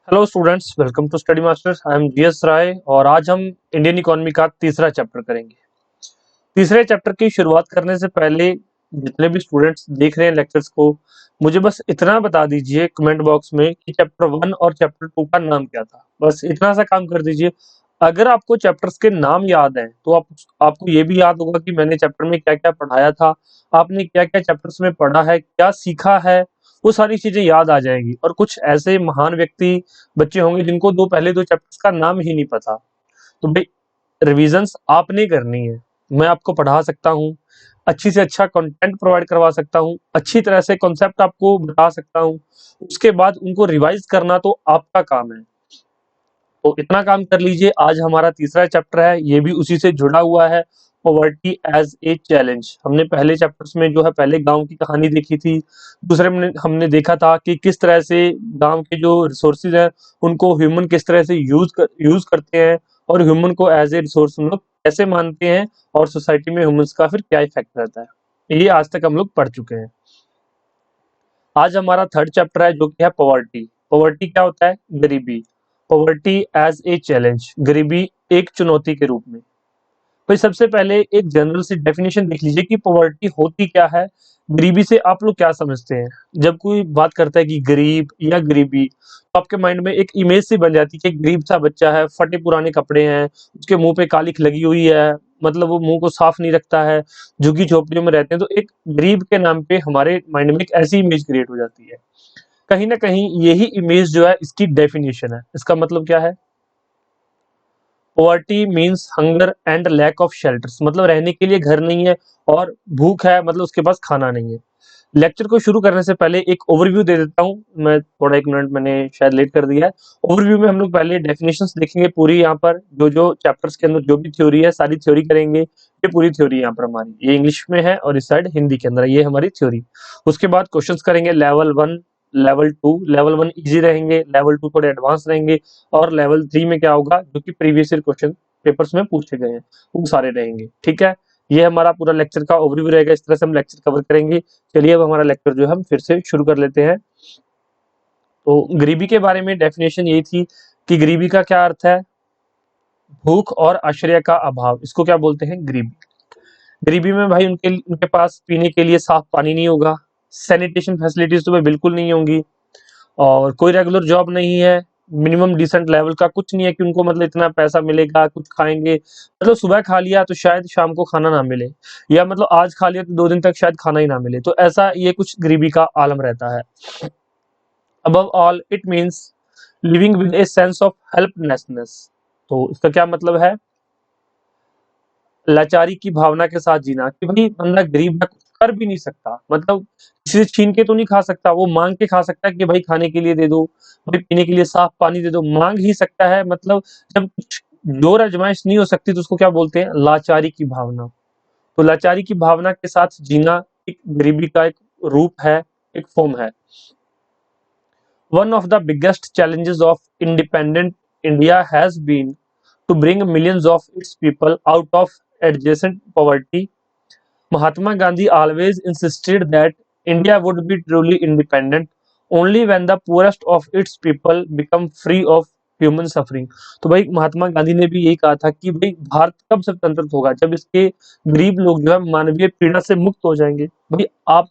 Hello students, welcome to study masters. I am GS Rai और आज हम इंडियन इकोनॉमी का तीसरा चैप्टर करेंगे। तीसरे चैप्टर की शुरुआत करने से पहले जितने भी स्टूडेंट्स देख रहे हैं लेक्चर्स को, मुझे बस इतना बता दीजिए कमेंट बॉक्स में कि चैप्टर 1 और चैप्टर 2 का नाम क्या था। बस इतना सा काम कर दीजिए। अगर आपको चैप्टर्स के नाम याद हैं तो आपको ये भी याद होगा कि मैंने चैप्टर में क्या-क्या पढ़ाया था, आपने क्या-क्या चैप्टर्स में पढ़ा है, क्या सीखा है, वो सारी चीजें याद आ जाएंगी। और कुछ ऐसे महान व्यक्ति बच्चे होंगे जिनको पहले दो चैप्टर्स का नाम ही नहीं पता, तो भाई रिविजन्स आपने करनी है। मैं आपको पढ़ा सकता हूँ, अच्छी से अच्छा कंटेंट प्रोवाइड करवा सकता हूँ, अच्छी तरह से कॉन्सेप्ट आपको बता सकता हूँ, उसके बाद उनको रिवाइज करना तो आपका काम है। तो इतना काम कर लीजिए। आज हमारा तीसरा चैप्टर है, ये भी उसी से जुड़ा हुआ है, पॉवर्टी एज ए चैलेंज। हमने पहले चैप्टर्स में जो है पहले गांव की कहानी देखी थी, दूसरे में हमने देखा था कि किस तरह से गांव के जो रिसोर्सेज हैं उनको ह्यूमन किस तरह से यूज करते हैं और ह्यूमन को एज ए रिसोर्स हम लोग कैसे मानते हैं और सोसाइटी में ह्यूमंस का फिर क्या इफेक्ट रहता है। ये आज तक हम लोग पढ़ चुके हैं। आज हमारा थर्ड चैप्टर है जो कि है पॉवर्टी। पॉवर्टी क्या होता है? गरीबी। पॉवर्टी एज ए चैलेंज, गरीबी एक चुनौती के रूप में। भाई सबसे पहले एक जनरल सी डेफिनेशन देख लीजिए कि पॉवर्टी होती क्या है, गरीबी से आप लोग क्या समझते हैं। जब कोई बात करता है कि गरीब या गरीबी, तो आपके माइंड में एक इमेज सी बन जाती है कि गरीब सा बच्चा है, फटे पुराने कपड़े हैं, उसके मुंह पे कालिख लगी हुई है, मतलब वो मुंह को साफ नहीं रखता है, झुग्गी झोपड़ियों में रहते हैं। तो एक गरीब के नाम पे हमारे माइंड में एक ऐसी इमेज क्रिएट हो जाती है। कहीं ना कहीं यही इमेज जो है इसकी डेफिनेशन है। इसका मतलब क्या है? Poverty means hunger and lack of shelters, मतलब रहने के लिए घर नहीं है और भूख है, मतलब उसके पास खाना नहीं है। लेक्चर को शुरू करने से पहले एक ओवरव्यू दे देता हूँ मैं, थोड़ा एक मिनट मैंने शायद लेट कर दिया है। ओवरव्यू में हम लोग पहले डेफिनेशंस देखेंगे पूरी, यहाँ पर जो जो चैप्टर्स के अंदर जो भी थ्योरी है सारी थ्योरी करेंगे। ये पूरी थ्योरी यहाँ पर हमारी, ये इंग्लिश में है और इस साइड हिंदी के अंदर है, ये हमारी थ्योरी। उसके बाद क्वेश्चंस करेंगे लेवल 1, लेवल 2। लेवल 1 इजी रहेंगे, लेवल 2 थोड़े एडवांस रहेंगे, और लेवल 3 में क्या होगा जो कि प्रीवियस ईयर क्वेश्चन पेपर्स में पूछे गए हैं वो सारे रहेंगे। ठीक है, ये हमारा पूरा लेक्चर का ओवरव्यू रहेगा, इस तरह से हम लेक्चर कवर करेंगे। चलिए अब हमारा लेक्चर जो है हम फिर से शुरू कर लेते हैं। तो गरीबी के बारे में डेफिनेशन यही थी कि गरीबी का क्या अर्थ है? भूख और आश्रय का अभाव, इसको क्या बोलते हैं? गरीबी। गरीबी में भाई उनके पास पीने के लिए साफ पानी नहीं होगा, सैनिटेशन फैसिलिटीज तो भाई बिल्कुल नहीं होंगी, और कोई रेगुलर जॉब नहीं है, मिनिमम डिसेंट लेवल का कुछ नहीं है कि उनको मतलब इतना पैसा मिलेगा कुछ खाएंगे, मतलब सुबह खा लिया तो शायद शाम को खाना ना मिले, या मतलब आज खा लिया तो 2 दिन तक शायद खाना ही ना मिले। तो ऐसा ये कुछ गरीबी का आलम रहता है। Above all it means living with a sense of helplessness. तो इसका क्या मतलब है? लाचारी की भावना के साथ जीना, कि भाई बंदा गरीब है, कुछ कर भी नहीं सकता, मतलब किसी से छीन के तो नहीं खा सकता, वो मांग के खा सकता है कि भाई खाने के लिए दे दो, भाई पीने के लिए साफ पानी दे दो, मांग ही सकता है। मतलब जब कुछ जोर आजमाइश नहीं हो सकती तो उसको क्या बोलते हैं? लाचारी की भावना। तो लाचारी की भावना के साथ जीना एक गरीबी का एक रूप है, एक फॉर्म है। One of the biggest challenges of independent India has been to bring millions of its people out of adjacent poverty. Mahatma Gandhi always insisted that India would be truly independent only when the poorest of its people become free of human suffering. तो भाई महात्मा गांधी ने भी यही कहा था कि भाई भारत कब स्वतंत्र होगा? जब इसके गरीब लोग जो है मानवीय पीड़ा से मुक्त हो जाएंगे। भाई आप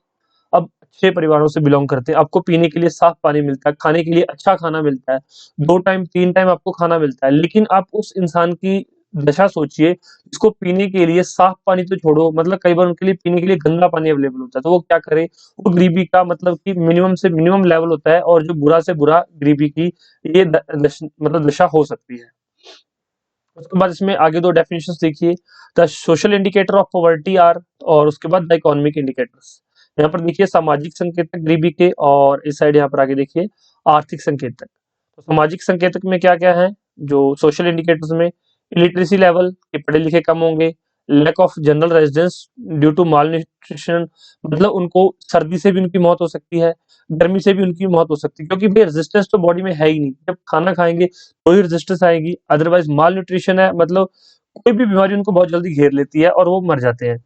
अब अच्छे परिवारों से बिलोंग करते हैं, आपको पीने के लिए साफ पानी मिलता है, खाने के लिए अच्छा खाना मिलता है, 2 टाइम 3 टाइम आपको खाना मिलता है, लेकिन आप उस इंसान की दशा सोचिए जिसको पीने के लिए साफ पानी तो छोड़ो, मतलब कई बार उनके लिए पीने के लिए गंदा पानी अवेलेबल होता है, तो वो क्या करे? वो गरीबी का मतलब कि मिनिमम से मिनिमम लेवल होता है, और जो बुरा से बुरा गरीबी की ये मतलब दशा हो सकती है। उसके बाद इसमें आगे 2 डेफिनेशंस देखिए। The social indicator of poverty are, और उसके बाद द इकोनॉमिक इंडिकेटर्स। यहाँ पर देखिए सामाजिक संकेतक गरीबी के, और इस साइड यहाँ पर आगे देखिए आर्थिक संकेतक। तो सामाजिक संकेतक में क्या क्या है? जो सोशल इंडिकेटर्स में इलिटरेसी लेवल के, पढ़े लिखे कम होंगे, lack of general residence due to malnutrition, मतलब उनको सर्दी से भी उनकी मौत हो सकती है, गर्मी से भी उनकी मौत हो सकती है, क्योंकि भाई रेजिस्टेंस तो बॉडी में है ही नहीं। जब खाना खाएंगे तो ही रेजिस्टेंस आएगी, अदरवाइज माल न्यूट्रिशन है, मतलब कोई भी बीमारी उनको बहुत जल्दी घेर लेती है और वो मर जाते हैं।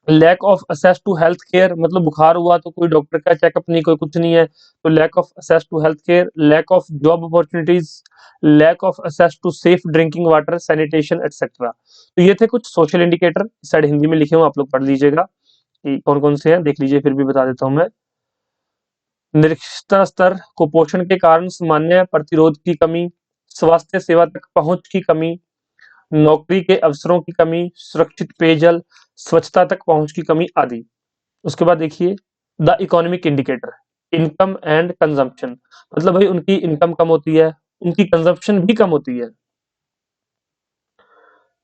Lack of access to health care, मतलब बुखार हुआ तो कोई डॉक्टर का चेकअप नहीं, कोई कुछ नहीं है, तो lack of access to health care, lack of job opportunities, lack of access to safe drinking water, sanitation etcetera. तो ये थे कुछ सोशल इंडिकेटर, साइड हिंदी में लिखे हुए आप लोग पढ़ लीजिएगा कि कौन कौन से हैं, देख लीजिए, फिर भी बता देता हूं मैं। निरक्षरता स्तर, कुपोषण के कारण सामान्य प्रतिरोध की कमी, स्वास्थ्य सेवा तक पहुंच की कमी, नौकरी के अवसरों की कमी, सुरक्षित पेयजल, स्वच्छता तक पहुंच की कमी आदि। उसके बाद देखिए the economic indicator, income and consumption, मतलब भाई उनकी इनकम कम होती है, उनकी कंजम्पशन भी कम होती है।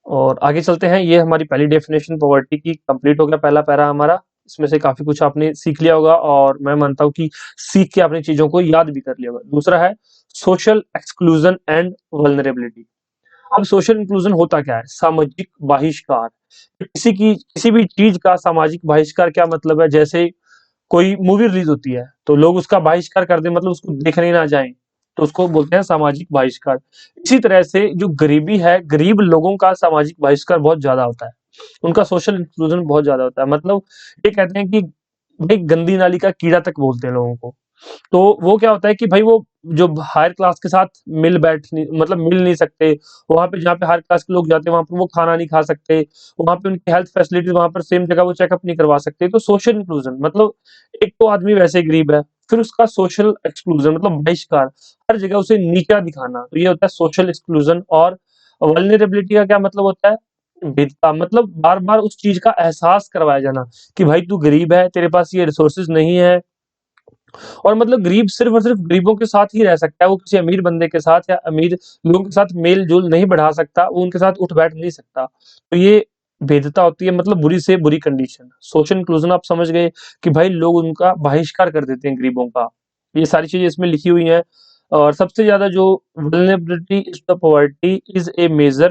और आगे चलते हैं, ये हमारी पहली डेफिनेशन पॉवर्टी की कंप्लीट हो गया, पहला पैरा हमारा। इसमें से काफी कुछ आपने सीख लिया होगा और मैं मानता हूं कि सीख के आपने चीजों को याद भी कर लिया होगा। दूसरा है सोशल एक्सक्लूजन एंड वल्नरेबिलिटी। अब सोशल इंक्लूजन होता क्या है? सामाजिक बहिष्कार। किसी भी चीज का सामाजिक बहिष्कार क्या मतलब है? जैसे कोई मूवी रिलीज होती है तो लोग उसका बहिष्कार कर दें, मतलब उसको देखने ना जाएं, तो उसको बोलते हैं सामाजिक बहिष्कार। इसी तरह से जो गरीबी है, गरीब लोगों का सामाजिक बहिष्कार बहुत ज्यादा होता है, उनका सोशल इंक्लूजन बहुत ज्यादा होता है। मतलब ये कहते हैं कि भाई गंदी नाली का कीड़ा तक बोलते हैं लोगों को। तो वो क्या होता है कि भाई वो जो हायर क्लास के साथ मिल बैठ नहीं, मतलब मिल नहीं सकते, वहां पे जहाँ पे हायर क्लास के लोग जाते हैं वहां पर वो खाना नहीं खा सकते, वहां पे उनकी हेल्थ फैसिलिटीज वहां पर सेम जगह वो चेकअप नहीं करवा सकते। तो सोशल इंक्लूजन मतलब एक तो आदमी वैसे ही गरीब है, फिर उसका सोशल एक्सक्लूजन मतलब बहिष्कार, हर जगह उसे नीचा दिखाना, तो ये होता है सोशल एक्सक्लूजन। और वल्नरेबिलिटी का क्या मतलब होता है? भेदता, मतलब बार बार उस चीज का एहसास करवाया जाना कि भाई तू गरीब है, तेरे पास ये रिसोर्सेज नहीं है। और मतलब गरीब सिर्फ और सिर्फ गरीबों के साथ ही रह सकता है, वो किसी अमीर बंदे के साथ या अमीर लोगों के साथ मेल जोल नहीं बढ़ा सकता, वो उनके साथ उठ बैठ नहीं सकता। तो ये भेदता होती है, मतलब बुरी से बुरी कंडीशन। सोशल इंक्लूजन आप समझ गए कि भाई लोग उनका बहिष्कार कर देते हैं गरीबों का, ये सारी चीजें इसमें लिखी हुई हैं। और सबसे ज्यादा जो vulnerability is the poverty is a measure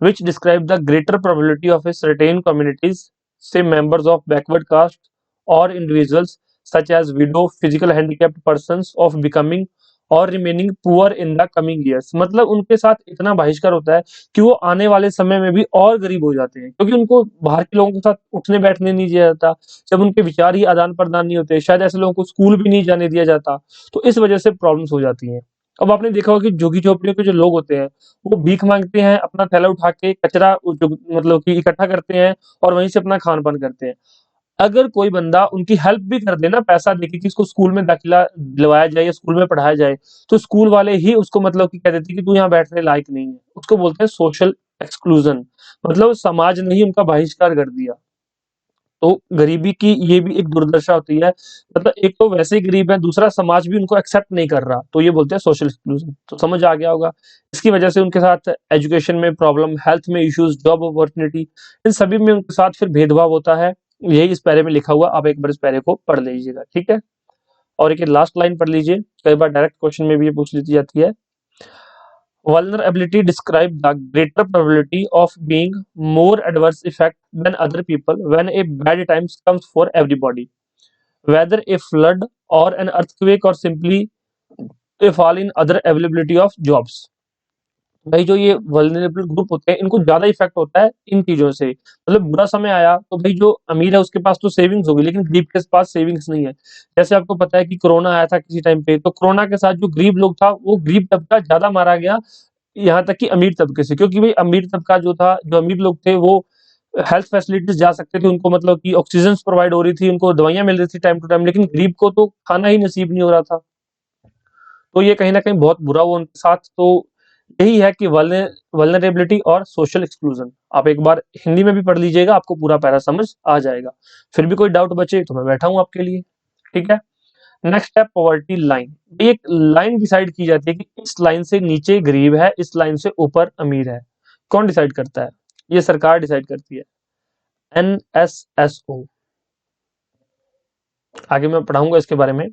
which describe the greater probability of a certain communities, say members of backward caste or individuals such as widow, physical handicapped persons of becoming और remaining poor in the coming years. मतलब उनके साथ इतना बहिष्कार होता है कि वो आने वाले समय में भी और गरीब हो जाते हैं, क्योंकि उनको बाहर के लोगों के साथ उठने बैठने नहीं दिया जाता, जब उनके विचार ही आदान प्रदान नहीं होते, शायद ऐसे लोगों को स्कूल भी नहीं जाने दिया जाता, तो इस वजह से प्रॉब्लम्स हो जाती हैं। अब आपने देखा होगा कि झुग्गी झोपड़ियों के जो लोग होते हैं वो भीख मांगते हैं, अपना थैला उठा के कचरा मतलब कि इकट्ठा करते हैं और वहीं से अपना खान पान करते हैं। अगर कोई बंदा उनकी हेल्प भी कर दे ना, पैसा देके कि इसको स्कूल में दाखिला दिलवाया जाए या स्कूल में पढ़ाया जाए, तो स्कूल वाले ही उसको मतलब कि कह देते हैं कि तू यहाँ बैठने लायक नहीं है। उसको बोलते हैं सोशल एक्सक्लूजन, मतलब समाज ने ही उनका बहिष्कार कर दिया। तो गरीबी की ये भी एक दुर्दशा होती है, मतलब एक तो वैसे ही गरीब है, दूसरा समाज भी उनको एक्सेप्ट नहीं कर रहा, तो ये बोलते हैं सोशल एक्सक्लूजन। तो समझ आ गया होगा। इसकी वजह से उनके साथ एजुकेशन में प्रॉब्लम, हेल्थ में इश्यूज, जॉब अपॉर्चुनिटी, इन सभी में उनके साथ फिर भेदभाव होता है। यही इस पैरे में लिखा हुआ, आप एक बार इस पैरे को पढ़ लीजिएगा, ठीक है। और एक लास्ट लाइन पढ़ लीजिए, कई बार डायरेक्ट क्वेश्चन में भी ये पूछ ली जाती है। Vulnerability describe the greater probability of being more adverse effect than other people when a bad times comes for everybody, whether a flood or an earthquake or simply a fall in other availability of jobs। भाई जो ये vulnerable group होते हैं इनको ज्यादा effect होता है इन चीजों से। मतलब बुरा समय आया तो भाई जो अमीर है उसके पास तो सेविंग्स होगी, लेकिन गरीब के पास सेविंग्स नहीं है। जैसे आपको पता है कि कोरोना आया था किसी टाइम पे, तो कोरोना के साथ जो गरीब लोग था वो गरीब तबका ज्यादा मारा गया, यहाँ तक कि अमीर तबके से, क्योंकि भाई अमीर तबका जो था, जो अमीर लोग थे वो हेल्थ फैसिलिटीज जा सकते थे, उनको मतलब कि ऑक्सीजन प्रोवाइड हो रही थी, उनको दवाइयां मिल रही थी टाइम टू टाइम, लेकिन गरीब को तो खाना ही नसीब नहीं हो रहा था। तो ये कहीं ना कहीं बहुत बुरा हुआ उनके साथ। तो यही है कि वल्नरेबिलिटी और सोशल एक्सक्लूजन। आप एक बार हिंदी में भी पढ़ लीजिएगा, आपको पूरा पैरा समझ आ जाएगा। फिर भी कोई डाउट बचे तो मैं बैठा हूं आपके लिए, ठीक है। नेक्स्ट है पॉवर्टी लाइन। एक लाइन डिसाइड की जाती है कि इस लाइन से नीचे गरीब है, इस लाइन से ऊपर अमीर है। कौन डिसाइड करता है? ये सरकार डिसाइड करती है, NSSO। आगे मैं पढ़ाऊंगा इसके बारे में।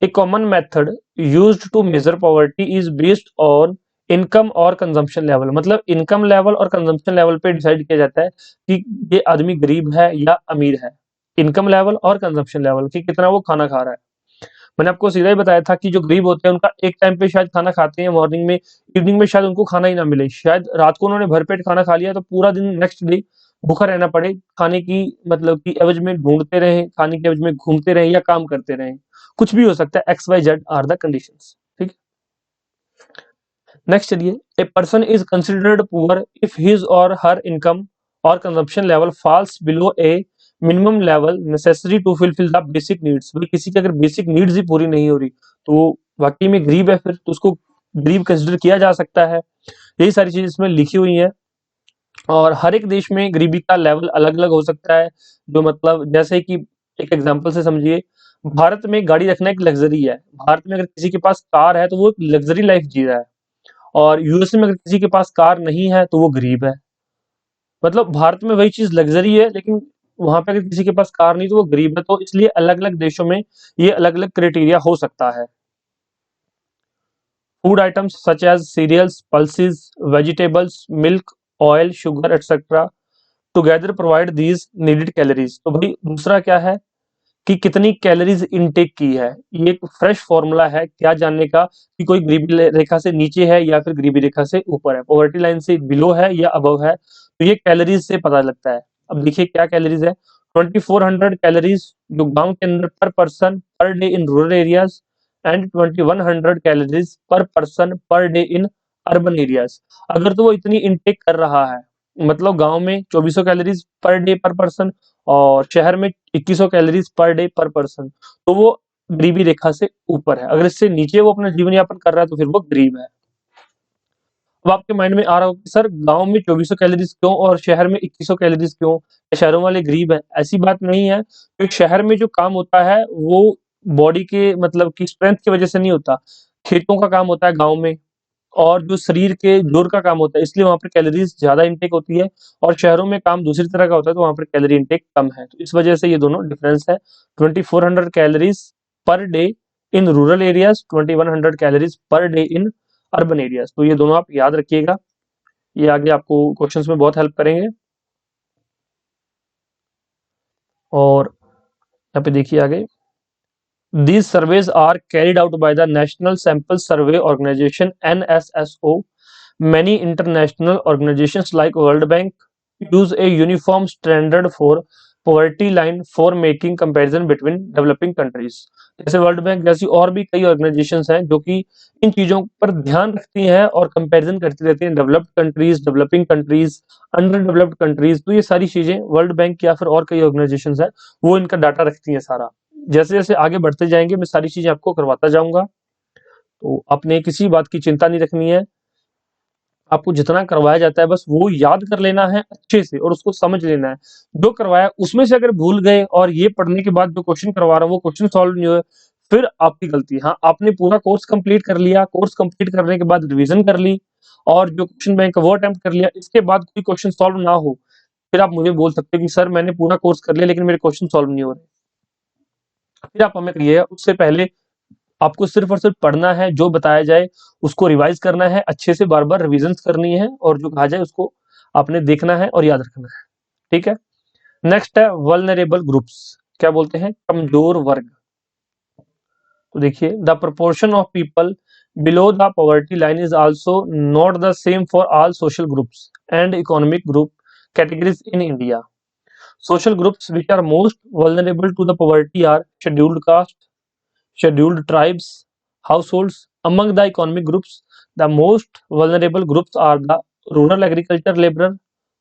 A common method used to measure poverty is based on income or consumption level. मतलब इनकम लेवल और कंजम्पशन लेवल पे डिसाइड किया जाता है कि ये आदमी गरीब है या अमीर है। इनकम लेवल और कंजम्पशन लेवल कि कितना वो खाना खा रहा है। मैंने आपको सीधा ही बताया था कि जो गरीब होते हैं उनका एक टाइम पे शायद खाना खाते हैं मॉर्निंग में, इवनिंग में शायद उनको खाना ही ना मिले, शायद रात को उन्होंने भरपेट खाना खा लिया तो पूरा दिन नेक्स्ट डे भूखा रहना पड़े, खाने की मतलब की एवज में ढूंढते रहें, खाने की एवज में घूमते रहें या काम करते रहें, कुछ भी हो सकता है। X Y Z are the conditions. ठीक है, नेक्स्ट चलिए, a person is considered poor if his or her income or consumption level falls below a minimum level necessary to fulfil the basic needs. भाई किसी की अगर basic needs ही पूरी नहीं हो रही तो वो वाकई में गरीब है, फिर तो उसको गरीब कंसिडर किया जा सकता है। यही सारी चीजें इसमें लिखी हुई हैं। और हर एक देश में गरीबी का लेवल अलग अलग हो सकता है। जो मतलब जैसे कि एक एग्जांपल से समझिए, भारत में गाड़ी रखना एक लग्जरी है। भारत में अगर किसी के पास कार है तो वो एक लग्जरी लाइफ जी रहा है। और यूएस में अगर किसी के पास कार नहीं है तो वो गरीब है। मतलब भारत में वही चीज लग्जरी है, लेकिन वहां पे अगर किसी के पास कार नहीं तो वो गरीब है। तो इसलिए अलग अलग देशों में ये अलग अलग क्राइटेरिया हो सकता है। Food items such as cereals, pulses, vegetables, milk, oil, sugar etcetera together provide these needed calories. तो भाई दूसरा क्या है कि कितनी कैलोरीज इनटेक की है। ये एक फ्रेश फॉर्मूला है क्या जानने का कि कोई गरीबी रेखा से नीचे है या फिर गरीबी रेखा से ऊपर है, पॉवर्टी लाइन से बिलो है या अबव है। तो ये कैलोरीज से पता लगता है। अब देखिए क्या कैलोरीज है। 2400 कैलोरीज जो गांव के अंदर पर person per day in rural areas, and 2100 calories पर person per day in urban areas. अगर तो वो इतनी इनटेक कर रहा है, मतलब गांव में 2400 कैलोरीज पर डे पर पर्सन और शहर में 2100 कैलोरीज पर डे पर पर्सन, तो वो गरीबी रेखा से ऊपर है। अगर इससे नीचे वो अपना जीवन यापन कर रहा है तो फिर वो गरीब है। अब आपके माइंड में आ रहा हो कि सर गांव में 2400 कैलोरीज क्यों और शहर में 2100 कैलोरीज क्यों, शहरों वाले गरीब है? ऐसी बात नहीं है, क्योंकि शहर में जो काम होता है वो बॉडी के मतलब की स्ट्रेंथ की वजह से नहीं होता। खेतों का काम होता है गांव में, और जो शरीर के जोर का काम होता है, इसलिए वहां पर कैलोरीज ज्यादा इंटेक होती है। और शहरों में काम दूसरी तरह का होता है तो वहां पर कैलोरी इंटेक कम है। तो इस वजह से ये दोनों डिफरेंस है। 2400 calories per day in rural areas, 2100 calories per day in urban areas. तो ये दोनों आप याद रखिएगा, ये आगे आपको क्वेश्चंस में बहुत हेल्प करेंगे। और यहाँ पे देखिए आगे, these surveys are carried out by the National Sample Survey Organization (NSSO). Many international organizations like World Bank use a uniform standard for poverty line for making comparison between developing countries। जैसे world bank जैसी और भी कई organisations हैं जो कि इन चीजों पर ध्यान रखती हैं और कंपैरिजन करती रहती हैं, developed countries, developing countries, under developed countries. तो ये सारी चीजें वर्ल्ड बैंक या फिर और कई ऑर्गेनाइजेशंस हैं, वो इनका डाटा रखती हैं सारा। जैसे जैसे आगे बढ़ते जाएंगे मैं सारी चीजें आपको करवाता जाऊंगा। तो आपने किसी बात की चिंता नहीं रखनी है। आपको जितना करवाया जाता है बस वो याद कर लेना है अच्छे से और उसको समझ लेना है। जो करवाया उसमें से अगर भूल गए और ये पढ़ने के बाद जो क्वेश्चन करवा रहा हूँ वो क्वेश्चन सॉल्व नहीं हुए, फिर आपकी गलती है। हाँ, आपने पूरा कोर्स कंप्लीट कर लिया, कोर्स कंप्लीट करने के बाद रिवीजन कर ली और जो क्वेश्चन बैंक वो अटेम्प्ट कर लिया, इसके बाद कोई क्वेश्चन सॉल्व ना हो, फिर आप मुझे बोल सकते हो कि सर मैंने पूरा कोर्स कर लिया लेकिन मेरे क्वेश्चन सॉल्व नहीं हो रहे। फिर आप हमें कहिए, उससे पहले आपको सिर्फ और सिर्फ पढ़ना है, जो बताया जाए उसको रिवाइज करना है, अच्छे से बार बार रिविजन करनी है और जो कहा जाए उसको आपने देखना है और याद रखना है। ठीक है, नेक्स्ट है वल्नरेबल ग्रुप्स। क्या बोलते हैं? कमजोर वर्ग। तो देखिए, the proportion of people below the poverty line is also not the same for all social groups and economic group categories in India. Social groups which are most vulnerable to the poverty are scheduled caste, scheduled tribes, households. Among the economic groups, the most vulnerable groups are the rural agriculture laborer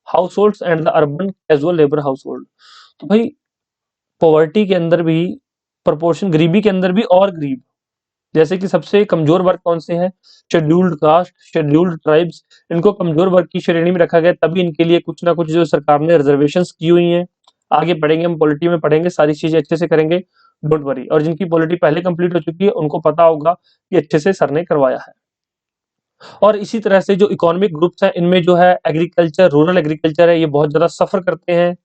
households and the urban casual labor household। तो भाई poverty के अंदर भी proportion, गरीबी के अंदर भी और गरीब, जैसे कि सबसे कमजोर वर्ग कौन से हैं? Scheduled caste, scheduled tribes. इनको कमजोर वर्ग की श्रेणी में रखा गया, तभी इनके लिए कुछ ना कुछ जो सरकार ने रिजर्वेशंस की हुई हैं। आगे पढ़ेंगे, हम पॉलिटी में पढ़ेंगे, सारी चीजें अच्छे से करेंगे, डोंट वरी। और जिनकी पॉलिटी पहले कंप्लीट हो चुकी है उनको पता होगा कि अच्छे से सर ने करवाया है। और इसी तरह से जो इकोनॉमिक ग्रुप्स हैं इनमें जो है एग्रीकल्चर, रूरल एग्रीकल्चर है, ये बहुत ज्यादा सफर करते हैं।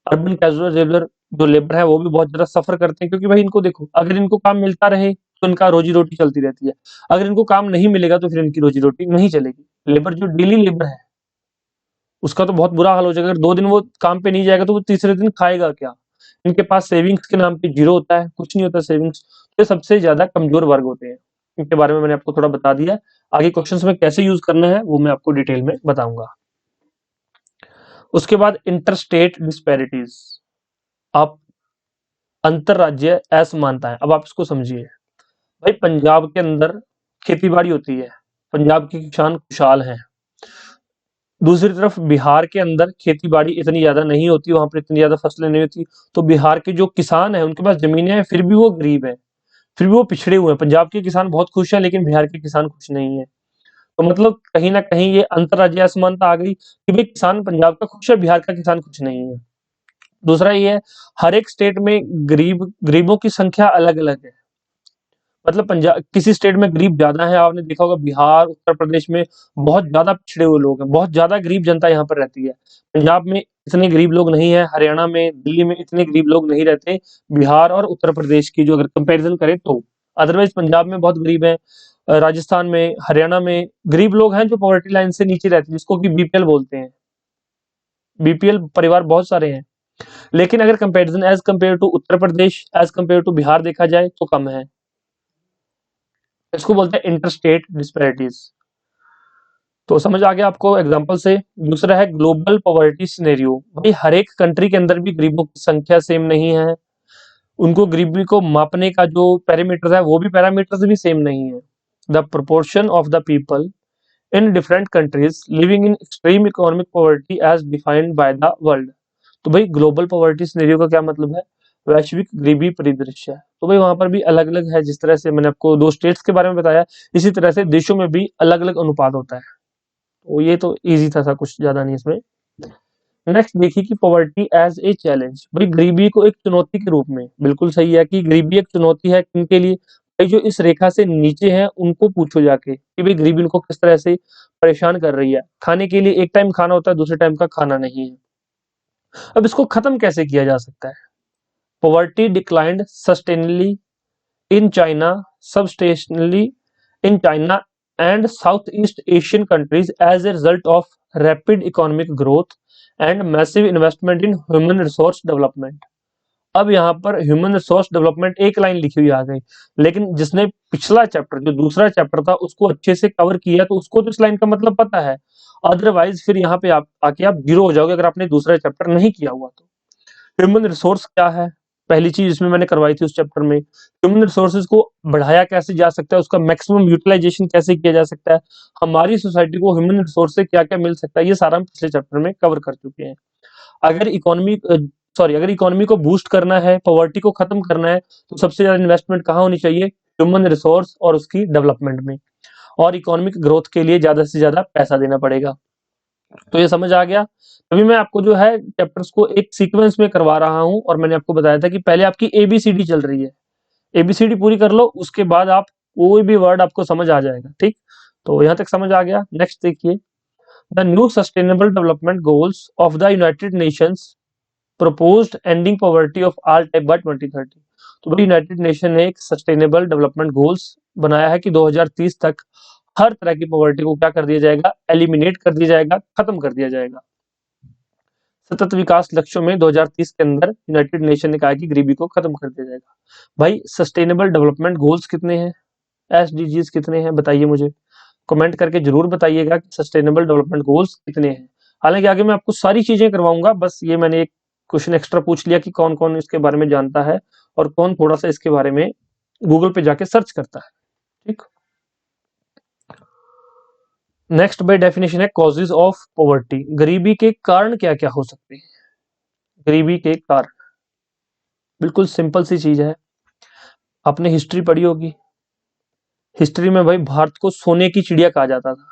अर्बन कैजुअल लेबर जो लेबर है वो भी बहुत ज्यादा सफर करते हैं, क्योंकि भाई इनको देखो, अगर इनको काम मिलता रहे तो इनका रोजी रोटी चलती रहती है, अगर इनको काम नहीं मिलेगा तो फिर इनकी रोजी रोटी नहीं चलेगी। लेबर जो डेली लेबर है उसका तो बहुत बुरा हाल हो जाएगा। अगर 2 दिन वो काम पे नहीं जाएगा तो वो तीसरे दिन खाएगा क्या? इनके पास सेविंग्स के नाम पे जीरो होता है, कुछ नहीं होता सेविंग्स। तो ये सबसे ज्यादा कमजोर वर्ग होते हैं। इनके बारे में मैंने आपको थोड़ा बता दिया। आगे क्वेश्चंस में कैसे यूज करना है वो मैं आपको डिटेल में बताऊंगा। उसके बाद इंटरस्टेट डिस्पैरिटीज, आप अंतरराज्य असमानताएं। अब आप इसको समझिए। भाई पंजाब के अंदर खेती-बाड़ी होती है, पंजाब के किसान खुशहाल हैं। दूसरी तरफ बिहार के अंदर खेती-बाड़ी इतनी ज़्यादा नहीं होती, वहाँ पर इतनी ज़्यादा फसलें नहीं होती, तो बिहार के जो किसान हैं, उनके पास ज़मीनें हैं, फिर भी वो गरीब हैं, फिर भी वो पिछड़े हुए हैं। पंजाब के किसान बहुत खुश हैं, लेकिन बिहार के किसान खुश नहीं हैं। तो मतलब कहीं न कहीं ये अंतर्राज्यीय असमानता आ गई कि भाई किसान पंजाब का खुश है, बिहार का किसान खुश नहीं है। दूसरा ये है, हर एक स्टेट में गरीबों की संख्या अलग-अलग है। मतलब पंजाब किसी स्टेट में गरीब ज़्यादा है, आपने देखा होगा बिहार, उत्तर प्रदेश में बहुत ज़्यादा पिछड़े हुए लोग हैं, बहुत ज़्यादा गरीब जनता यहाँ पर रहती है। पंजाब में इतने गरीब लोग नहीं हैं, हरियाणा में, दिल्ली में इतने गरीब लोग नहीं रहते, बिहार और उत्तर प्रदेश की जो अगर कंपैरिज़न करें तो। अदरवाइज़ पंजाब में बहुत गरीब हैं, राजस्थान में, हरियाणा में गरीब लोग हैं जो पॉवर्टी लाइन से नीचे रहते हैं, जिसको कि बीपीएल बोलते हैं। बीपीएल परिवार बहुत सारे हैं, लेकिन अगर comparison as compare to Uttar Pradesh, as compare to Bihar देखा जाए तो कम है। इसको बोलते हैं इंटरस्टेट डिस्पैरिटीज। तो समझ आ गया आपको एग्जांपल से। दूसरा है ग्लोबल पॉवर्टी सिनेरियो। भाई हर एक कंट्री के अंदर भी गरीबों की संख्या सेम नहीं है, उनको गरीबी को मापने का जो पैरामीटर है वो भी पैरामीटर्स भी सेम नहीं है। The proportion of the people in different countries living in extreme economic poverty as defined by the world. तो भाई ग्लोबल पॉवर्टी सिनेरियो का क्या मतलब है? वैश्विक गरीबी परिदृश्य। तो भाई वहां पर भी अलग अलग है, जिस तरह से मैंने आपको दो स्टेट्स के बारे में बताया, इसी तरह से देशों में भी अलग अलग अनुपात होता है। तो ये तो इजी था कुछ ज्यादा नहीं इसमें। नेक्स्ट देखिए कि पॉवर्टी एज ए चैलेंज। भाई गरीबी को एक चुनौती के रूप में, बिल्कुल सही है कि गरीबी एक चुनौती है किनके लिए? भाई जो इस रेखा से नीचे हैं उनको पूछो जाके कि भाई गरीबी उनको किस तरह से परेशान कर रही है। खाने के लिए एक टाइम खाना होता है, दूसरे टाइम का खाना नहीं है। अब इसको खत्म कैसे किया जा सकता है? Poverty declined substantially in China, substantially in China and Southeast Asian countries as a result of rapid economic growth and massive investment in human resource development। अब यहाँ पर ह्यूमन रिसोर्स डेवलपमेंट एक लाइन लिखी हुई आ गई, लेकिन जिसने पिछला चैप्टर जो दूसरा चैप्टर था उसको अच्छे से कवर किया तो उसको तो इस लाइन का मतलब पता है। अदरवाइज फिर यहाँ पे आप आके आप जीरो हो जाओगे अगर आपने दूसरा चैप्टर नहीं किया हुआ तो। ह्यूमन रिसोर्स क्या है? पहली चीज इसमें मैंने करवाई थी उस चैप्टर में। ह्यूमन रिसोर्सेज को बढ़ाया कैसे जा सकता है, उसका मैक्सिमम यूटिलाइजेशन कैसे किया जा सकता है, हमारी सोसाइटी को ह्यूमन रिसोर्स से क्या क्या मिल सकता है, ये सारा हम पिछले चैप्टर में कवर कर चुके हैं। अगर इकोनॉमी अगर इकोनॉमी को बूस्ट करना है, पॉवर्टी को खत्म करना है, तो सबसे ज्यादा इन्वेस्टमेंट कहाँ होनी चाहिए? ह्यूमन रिसोर्स और उसकी डेवलपमेंट में, और इकोनॉमिक ग्रोथ के लिए ज्यादा से ज्यादा पैसा देना पड़ेगा। तो ये समझ आ गया। अभी मैं आपको जो है चैप्टर्स को एक सीक्वेंस में करवा रहा हूं, और मैंने आपको बताया था कि पहले आपकी एबीसीडी चल रही है, एबीसीडी पूरी कर लो, उसके बाद आप कोई भी वर्ड आपको समझ आ जाएगा। ठीक, तो यहां तक समझ आ गया। नेक्स्ट देखिए, the new sustainable development goals of the United Nations proposed ending poverty of all type by 2030। तो भाई यूनाइटेड नेशन ने एक सस्टेनेबल डेवलपमेंट गोल्स बनाया है कि 2030 तक हर तरह की पॉवर्टी को क्या कर दिया जाएगा? एलिमिनेट कर दिया जाएगा, खत्म कर दिया जाएगा। सतत विकास लक्ष्यों में 2030 के अंदर यूनाइटेड नेशन ने कहा कि गरीबी को खत्म कर दिया जाएगा। भाई सस्टेनेबल डेवलपमेंट गोल्स कितने हैं, एसडीजीज कितने हैं, बताइए मुझे कमेंट करके जरूर बताइएगा कि सस्टेनेबल डेवलपमेंट गोल्स कितने हैं। हालांकि आगे मैं आपको सारी चीजें करवाऊंगा, बस ये मैंने एक क्वेश्चन एक्स्ट्रा पूछ लिया कि कौन कौन इसके बारे में जानता है और कौन थोड़ा सा इसके बारे में गूगल पे जाके सर्च करता है। ठीक, नेक्स्ट बाय डेफिनेशन है कॉजेज ऑफ पॉवर्टी। गरीबी के कारण क्या क्या हो सकते हैं? गरीबी के कारण बिल्कुल सिंपल सी चीज है, आपने हिस्ट्री पढ़ी होगी। हिस्ट्री में भाई भारत को सोने की चिड़िया कहा जाता था,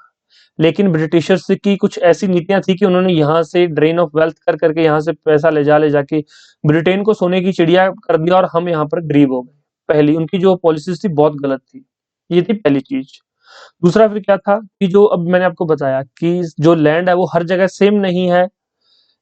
लेकिन ब्रिटिशर्स की कुछ ऐसी नीतियां थी कि उन्होंने यहाँ से ड्रेन ऑफ वेल्थ कर करके यहाँ से पैसा ले जाके ब्रिटेन को सोने की चिड़िया कर दिया और हम यहाँ पर गरीब हो गए। पहली उनकी जो पॉलिसीज थी बहुत गलत थी, ये थी पहली चीज। दूसरा फिर क्या था कि जो अब मैंने आपको बताया कि जो लैंड है वो हर जगह सेम नहीं है,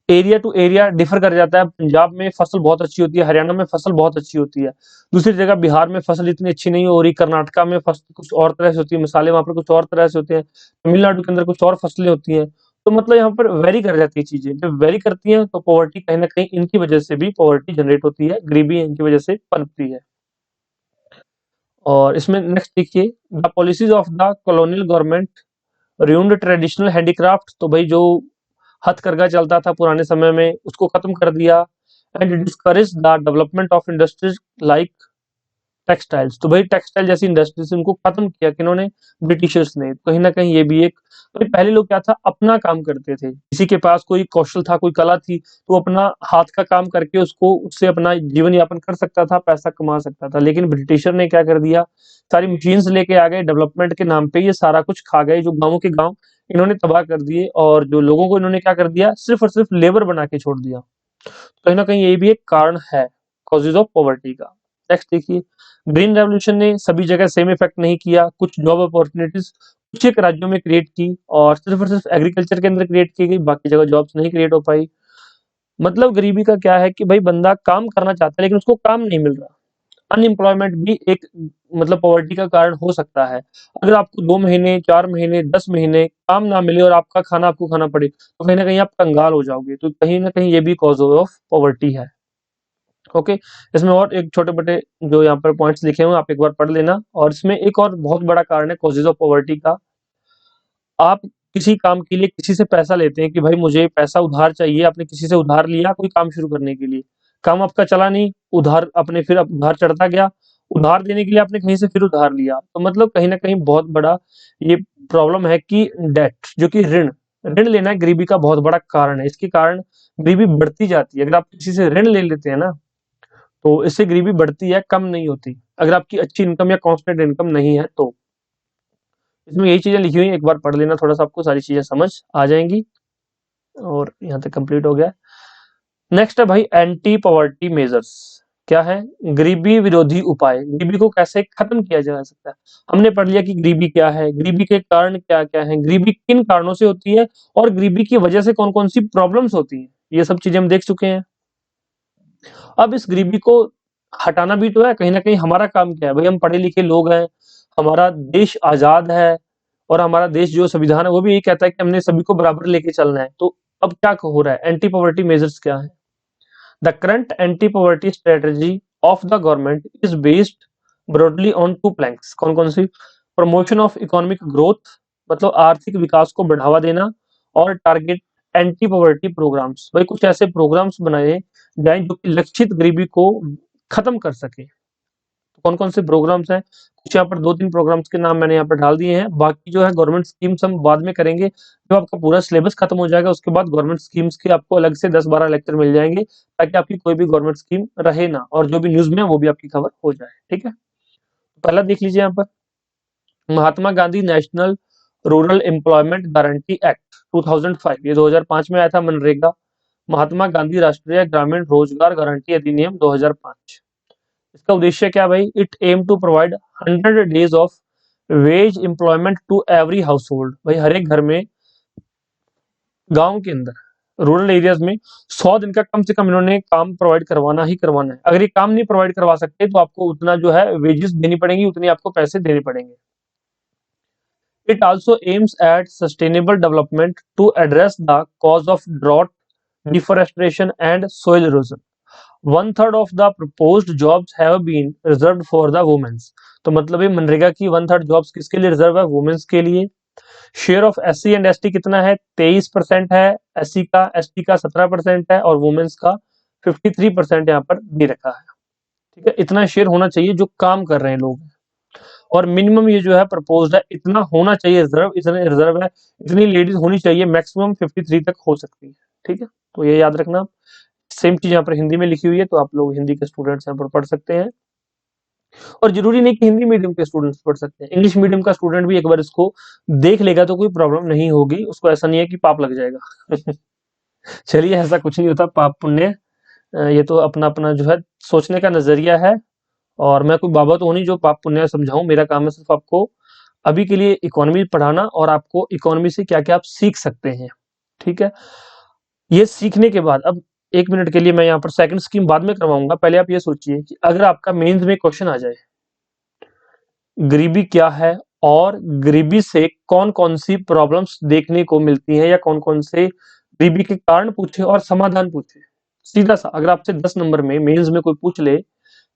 एरिया टू एरिया डिफर कर जाता है। पंजाब में फसल बहुत अच्छी होती है, हरियाणा में फसल बहुत अच्छी होती है, दूसरी जगह बिहार में फसल इतनी अच्छी नहीं हो रही, कर्नाटका में फसल कुछ और तरह से होती है, मसाले वहां पर कुछ और तरह से होते हैं, तमिलनाडु के अंदर कुछ और फसलें होती हैं। तो मतलब यहाँ पर वेरी कर जाती है चीजें, जब वेरी करती हैं तो पॉवर्टी कहीं ना कहीं इनकी वजह से भी पॉवर्टी जनरेट होती है, गरीबी इनकी वजह से पनपती है। और इसमें नेक्स्ट देखिए, the policies of the colonial government ruined traditional handicraft. तो भाई जो हथकरघा चलता था पुराने समय में, उसको खत्म कर दिया। And discourage the development of industries like textiles. तो भाई टेक्सटाइल जैसी इंडस्ट्रीज उनको खत्म किया किन्होंने, ब्रिटिशर्स ने। कहीं ना कहीं ये भी एक, भाई पहले लोग क्या था, अपना काम करते थे, किसी के पास कोई कौशल था, कोई कला थी, तो अपना हाथ का काम करके उसको, उससे अपना जीवन यापन कर सकता था, पैसा कमा सकता था। लेकिन ब्रिटिशर ने क्या कर दिया, सारी मशीन्स लेके आ गए, डेवलपमेंट के नाम पे ये सारा कुछ खा गए, जो गाँवों के गाँव इन्होंने तबाह कर दिए, और जो लोगों को इन्होंने क्या कर दिया, सिर्फ और सिर्फ लेबर बना के छोड़ दिया। कहीं ना कहीं ये भी एक कारण है कॉजेज ऑफ पॉवर्टी का। नेक्स्ट देखिए, ग्रीन रेवोल्यूशन ने सभी जगह सेम इफेक्ट नहीं किया, कुछ जॉब अपॉर्चुनिटीज कुछ एक राज्यों में क्रिएट की, और सिर्फ एग्रीकल्चर के अंदर क्रिएट की गई, बाकी जगह जॉब्स नहीं क्रिएट हो पाई। मतलब गरीबी का क्या है कि भाई बंदा काम करना चाहता है लेकिन उसको काम नहीं मिल रहा। अनएम्प्लॉयमेंट भी एक, मतलब पॉवर्टी का कारण हो सकता है। अगर आपको 2 महीने, 4 महीने, 10 महीने काम ना मिले और आपका खाना आपको खाना पड़े, तो कहीं ना कहीं आप कंगाल हो जाओगे। तो कहीं ना कहीं ये भी कॉज ऑफ पॉवर्टी है। ओके, इसमें और एक छोटे बड़े जो यहाँ पर पॉइंट्स लिखे हुए हैं, आप एक बार पढ़ लेना। और इसमें एक और बहुत बड़ा कारण है कॉजेज ऑफ पॉवर्टी का, आप किसी काम के लिए किसी से पैसा लेते हैं कि भाई मुझे पैसा उधार चाहिए, आपने किसी से उधार लिया कोई काम शुरू करने के लिए, काम आपका चला नहीं, उधार अपने फिर उधार चढ़ता गया, उधार देने के लिए आपने कहीं से फिर उधार लिया। तो मतलब कहीं ना कहीं बहुत बड़ा ये प्रॉब्लम है कि डेट, जो कि ऋण, ऋण लेना गरीबी का बहुत बड़ा कारण है। इसके कारण गरीबी बढ़ती जाती है। अगर आप किसी से ऋण ले लेते हैं ना, तो इससे गरीबी बढ़ती है, कम नहीं होती, अगर आपकी अच्छी इनकम या कांस्टेंट इनकम नहीं है तो। इसमें यही चीजें लिखी हुई हैं, एक बार पढ़ लेना, थोड़ा सा आपको सारी चीजें समझ आ जाएंगी। और यहाँ तक कंप्लीट हो गया। नेक्स्ट है भाई एंटी पॉवर्टी मेजर्स। क्या है, गरीबी विरोधी उपाय, गरीबी को कैसे खत्म किया जा सकता है। हमने पढ़ लिया कि गरीबी क्या है, गरीबी के कारण क्या क्या है, गरीबी किन कारणों से होती है, और गरीबी की वजह से कौन कौन सी प्रॉब्लम्स होती हैं, ये सब चीजें हम देख चुके हैं। अब इस गरीबी को हटाना भी तो है, कहीं ना कहीं हमारा काम क्या है भाई, हम पढ़े लिखे लोग हैं, हमारा देश आजाद है, और हमारा देश जो संविधान है वो भी यही कहता है कि हमने सभी को बराबर लेके चलना है। तो अब क्या हो रहा है, एंटी पॉवर्टी मेजर्स क्या है। The current anti poverty strategy of the government is based broadly on 2 planks. कौन कौन सी, प्रमोशन ऑफ इकोनॉमिक ग्रोथ, मतलब आर्थिक विकास को बढ़ावा देना, और टारगेट एंटी पॉवर्टी प्रोग्राम्स, भाई कुछ ऐसे प्रोग्राम्स बनाए जाए जो कि लक्षित गरीबी को खत्म कर सके। तो कौन कौन से प्रोग्राम्स हैं, कुछ यहाँ पर 2-3 प्रोग्राम्स के नाम मैंने यहाँ पर डाल दिए हैं, बाकी जो है गवर्नमेंट स्कीम्स हम बाद में करेंगे, जब आपका पूरा सिलेबस खत्म हो जाएगा उसके बाद गवर्नमेंट स्कीम्स के आपको अलग से 10-12 लेक्चर मिल जाएंगे, ताकि आपकी कोई भी गवर्नमेंट स्कीम रहे ना, और जो भी न्यूज में है वो भी आपकी खबर हो जाए। ठीक है, पहला देख लीजिए यहाँ पर, Mahatma Gandhi national rural employment guarantee act 2005, ये 2005 में आया था, मनरेगा, महात्मा गांधी राष्ट्रीय ग्रामीण रोजगार गारंटी अधिनियम 2005। इसका उद्देश्य क्या भाई, it aim to provide 100 days of wage employment to every household. भाई हर एक घर में, गांव के अंदर, रूरल एरियाज में 100 दिन का कम से कम इन्होंने काम प्रोवाइड करवाना ही करवाना है। अगर ये काम नहीं प्रोवाइड करवा सकते तो आपको उतना जो है वेजेस देनी पड़ेंगी, उतनी आपको पैसे देने पड़ेंगे। It also aims at sustainable development to address the cause of drought, deforestation, and soil erosion. 1/3 of the proposed jobs have been reserved for the women's। तो मतलब ये मनरेगा की 1/3 जॉब्स किसके लिए रिजर्व है, वुमेन्स के लिए। Share of SC and ST कितना है, 23% है, SC का, ST का 17% है, और वुमेन्स का 53% यहाँ पर दे रखा है। ठीक है, इतना शेयर होना चाहिए जो काम कर रहे हैं लोग, और मिनिमम ये जो है प्रपोज्ड है, इतना होना चाहिए रिजर्व, इतने रिजर्व है, इतनी लेडीज होनी चाहिए, मैक्सिमम 53 तक हो सकती है। ठीक है, तो ये याद रखना। सेम चीज यहाँ पर हिंदी में लिखी हुई है, तो आप लोग हिंदी के स्टूडेंट्स यहाँ पर पढ़ सकते हैं, और जरूरी नहीं कि हिंदी मीडियम के स्टूडेंट्स पढ़ सकते हैं, इंग्लिश मीडियम का स्टूडेंट भी एक बार इसको देख लेगा तो कोई प्रॉब्लम नहीं होगी, उसको ऐसा नहीं है कि पाप लग जाएगा। चलिए, ऐसा कुछ नहीं होता पाप पुण्य, ये तो अपना अपना जो है सोचने का नजरिया है, और मैं कोई बाबा तो हूं नहीं जो पाप पुण्य समझाऊं। मेरा काम है सिर्फ आपको अभी के लिए इकोनॉमी पढ़ाना, और आपको इकोनॉमी से क्या क्या आप सीख सकते हैं। ठीक है, ये सीखने के बाद अब 1 मिनट के लिए मैं यहाँ पर सेकंड स्कीम बाद में करवाऊंगा। पहले आप ये सोचिए कि अगर आपका मेंस में क्वेश्चन आ जाए, गरीबी क्या है, और गरीबी से कौन कौन सी प्रॉब्लम्स देखने को मिलती है, या कौन कौन से गरीबी के कारण पूछे और समाधान पूछे, सीधा सा अगर आपसे 10 नंबर में मेंस में कोई पूछ ले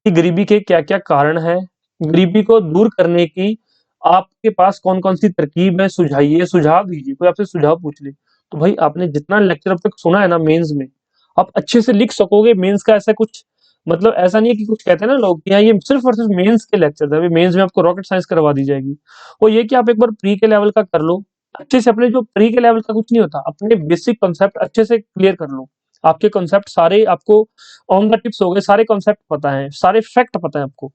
कि गरीबी के क्या क्या कारण है, गरीबी को दूर करने की आपके पास कौन कौन सी तरकीब है, सुझाइए, सुझाव दीजिए, कोई आपसे सुझाव पूछ ले, तो भाई आपने जितना लेक्चर अब तक सुना है ना मेंस में, आप अच्छे से लिख सकोगे। मेंस का ऐसा कुछ मतलब ऐसा नहीं है कि कुछ कहते हैं ना लोग कि हाँ ये सिर्फ और सिर्फ मेंस के लेक्चर है, अभी मेंस में आपको रॉकेट साइंस करवा दी जाएगी। वो ये कि आप एक बार प्री के लेवल का कर लो अच्छे से। अपने जो प्री के लेवल का कुछ नहीं होता, अपने बेसिक कॉन्सेप्ट अच्छे से क्लियर कर लो। आपके कॉन्सेप्ट सारे आपको ऑन द टिप्स हो गए, सारे कॉन्सेप्ट पता है, सारे फैक्ट पता है आपको।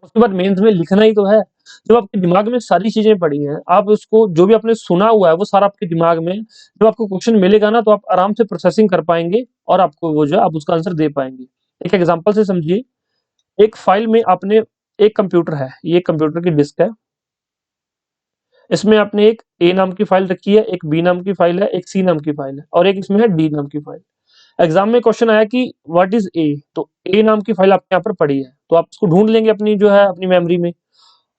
उसके बाद मेंस में लिखना ही तो है। जब आपके दिमाग में सारी चीजें पड़ी हैं, आप उसको जो भी आपने सुना हुआ है वो सारा आपके दिमाग में, जब आपको क्वेश्चन मिलेगा ना तो आप आराम से प्रोसेसिंग कर पाएंगे और आपको वो जो है आप उसका आंसर दे पाएंगे। एक एग्जांपल से समझिए, एक फाइल में आपने, एक कंप्यूटर है, ये कंप्यूटर की डिस्क है, इसमें आपने एक ए नाम की फाइल रखी है, एक बी नाम की फाइल है, एक सी नाम की फाइल है और एक इसमें है डी नाम की फाइल। एग्जाम में क्वेश्चन आया कि व्हाट इज ए, तो ए नाम की फाइल आपके यहाँ पर पड़ी है, तो आप उसको ढूंढ लेंगे अपनी जो है अपनी मेमोरी में।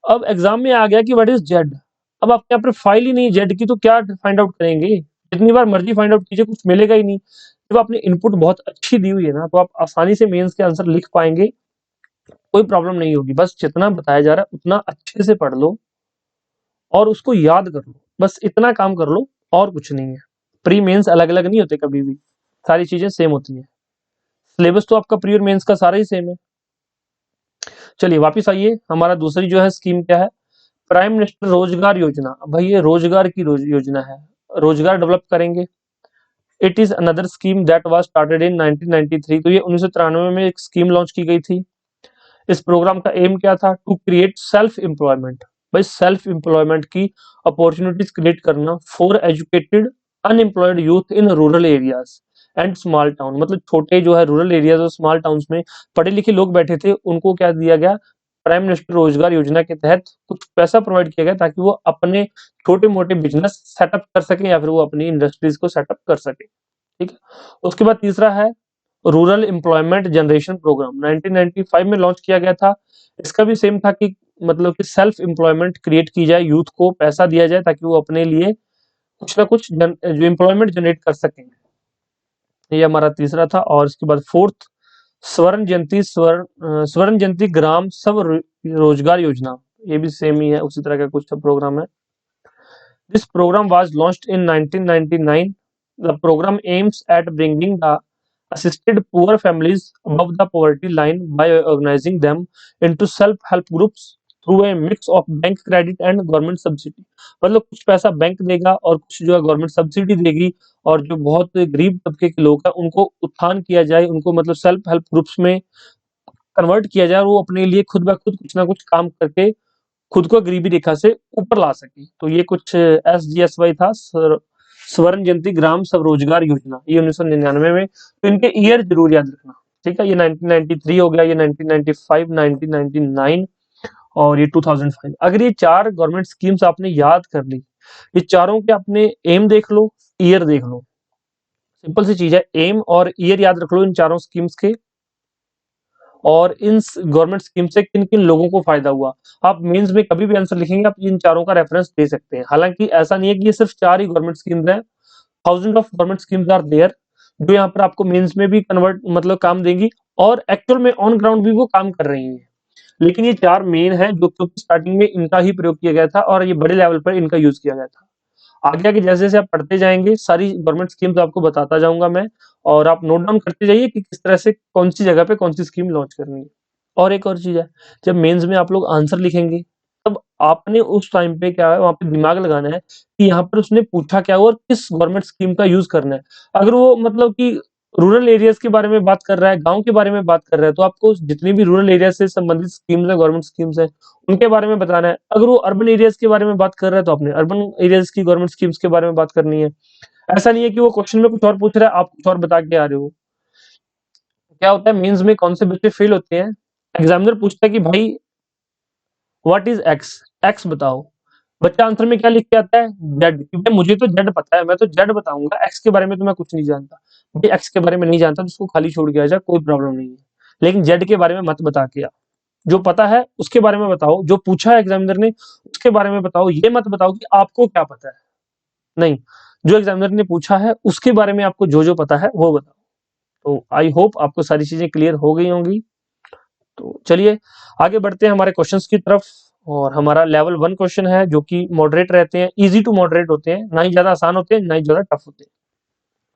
अब एग्जाम में आ गया कि व्हाट इज जेड, अब आपके यहाँ पर फाइल ही नहीं जेड की, तो क्या फाइंड आउट करेंगे? जितनी बार मर्जी फाइंड आउट कीजिए कुछ मिलेगा ही नहीं। जब आपने इनपुट बहुत अच्छी दी हुई है ना, तो आप आसानी से मेंस के आंसर लिख पाएंगे, कोई प्रॉब्लम नहीं होगी। बस जितना बताया जा रहा है उतना अच्छे से पढ़ लो और उसको याद कर लो, बस इतना काम कर लो और कुछ नहीं है। प्री मेंस अलग अलग नहीं होते कभी भी, सारी चीजें सेम होती हैं। सिलेबस तो आपका प्री और मेंस का सारा ही सेम है। चलिए वापस आइए, हमारा दूसरी जो है स्कीम क्या है, प्राइम मिनिस्टर रोजगार योजना। भाई ये रोजगार की योजना है, रोजगार डेवलप करेंगे। It is another scheme that was started in 1993, तो ये 1993 में एक स्कीम लॉन्च की गई थी। इस प्रोग्राम का एम क्या था, टू क्रिएट सेल्फ एम्प्लॉयमेंट। भाई सेल्फ एम्प्लॉयमेंट की अपॉर्चुनिटीज क्रिएट करना for educated unemployed youth in rural areas and small town. मतलब छोटे जो है रूरल एरियाज और स्मॉल टाउन्स में पढ़े लिखे लोग बैठे थे, उनको क्या दिया गया, प्राइम मिनिस्टर रोजगार योजना के तहत कुछ पैसा प्रोवाइड किया गया ताकि वो अपने छोटे मोटे बिजनेस सेटअप कर सके या फिर वो अपनी इंडस्ट्रीज को सेटअप कर सके। ठीक है। उसके बाद तीसरा है रूरल एम्प्लॉयमेंट जनरेशन प्रोग्राम, 1995 में लॉन्च किया गया था। इसका भी सेम था कि मतलब कि सेल्फ एम्प्लॉयमेंट क्रिएट की जाए, यूथ को पैसा दिया जाए ताकि वो अपने लिए कुछ ना कुछ जो एम्प्लॉयमेंट जनरेट कर सकें। ये हमारा तीसरा था। और इसके बाद फोर्थ, स्वर्ण जयंती ग्राम सब रोजगार योजना, ये भी सेम ही है, उसी तरह का कुछ प्रोग्राम है। This program was launched in 1999. The program aims at bringing the assisted poor families above the poverty line by organizing them into self-help groups through a mix of bank credit and government subsidy। मतलब कुछ पैसा bank देगा और कुछ जो है government subsidy देगी, और जो बहुत गरीब तबके के लोग हैं उनको उत्थान किया जाए, उनको मतलब सेल्फ हेल्प ग्रुप्स में कन्वर्ट किया जाए और वो अपने लिए खुद ब खुद कुछ ना कुछ काम करके खुद को गरीबी रेखा से ऊपर ला सके। तो ये कुछ SGSY था, स्वर्ण जयंती ग्राम स्वरोजगार योजना, ये 1999 में। तो इनके ईयर जरूर याद रखना। ठीक है, ये 1993 हो गया, ये 1995, 1999 और ये 2005। अगर ये चार गवर्नमेंट स्कीम्स आपने याद कर ली, ये चारों के अपने एम देख लो, ईयर देख लो, सिंपल सी चीज है, एम और ईयर याद रख लो इन चारों स्कीम्स के, और इन गवर्नमेंट स्कीम से किन किन लोगों को फायदा हुआ। आप मेंस में कभी भी आंसर लिखेंगे आप इन चारों का रेफरेंस दे सकते हैं। हालांकि ऐसा नहीं है कि ये सिर्फ चार ही गवर्नमेंट स्कीम्स हैं, thousand of government schemes are there जो यहाँ पर आपको मेंस में भी कन्वर्ट मतलब काम देंगी और एक्चुअल में ऑन ग्राउंड भी वो काम कर रही हैं। लेकिन ये चार मेन है जो क्योंकि स्टार्टिंग में इनका ही प्रयोग किया गया था और ये बड़े लेवल पर इनका यूज किया गया था। आगे आगे जैसे जैसे आप पढ़ते जाएंगे सारी गवर्नमेंट स्कीम्स आपको बताता जाऊंगा मैं, और आप नोट डाउन करते जाइए कि किस तरह से कौन सी जगह पे कौन सी स्कीम लॉन्च करनी है। और एक और चीज है, जब मेंस में आप लोग आंसर लिखेंगे तब आपने उस टाइम पे क्या है वहां पे दिमाग लगाना है कि यहाँ पर उसने पूछा क्या हुआ और किस गवर्नमेंट स्कीम का यूज करना है। अगर वो मतलब कि रूरल एरियाज के बारे में बात कर रहा है, गांव के बारे में बात कर रहा है, तो आपको जितनी भी रूरल एरिया से संबंधित स्कीम्स है, गवर्नमेंट स्कीम्स है, उनके बारे में बताना है। अगर वो अर्बन एरियाज के बारे में बात कर रहा है तो आपने अर्बन एरियाज की गवर्नमेंट स्कीम्स के बारे में बात करनी है। ऐसा नहीं है कि वो क्वेश्चन में कुछ और पूछ रहा है आप कुछ और बता के आ रहे हो। क्या होता है मेंस में कौन से बच्चे फेल होते हैं, एग्जामिनर पूछता है कि भाई व्हाट इज एक्स, एक्स बताओ। बच्चा आंसर में क्या लिख के आता है, जेड, क्योंकि मुझे तो जेड पता है, मैं तो जेड बताऊंगा, एक्स के बारे में तो मैं कुछ नहीं जानता। भाई एक्स के बारे में नहीं जानता तो उसको खाली छोड़ के आ जा, कोई प्रॉब्लम नहीं है, लेकिन जेड के बारे में मत बता के आ। जो पता है उसके बारे में बताओ, जो पूछा है एग्जामिनर ने उसके बारे में बताओ, ये मत बताओ कि आपको क्या पता है। नहीं, जो एग्जामिनर ने पूछा है उसके बारे में आपको जो जो पता है वो बताओ। तो आई होप आपको सारी चीजें क्लियर हो गई होंगी। तो चलिए आगे बढ़ते हैं हमारे क्वेश्चंस की तरफ। और हमारा लेवल 1 क्वेश्चन है जो कि मॉडरेट रहते हैं, इजी टू मॉडरेट होते हैं, ना ही ज्यादा आसान होते हैं ना ही ज्यादा टफ होते हैं।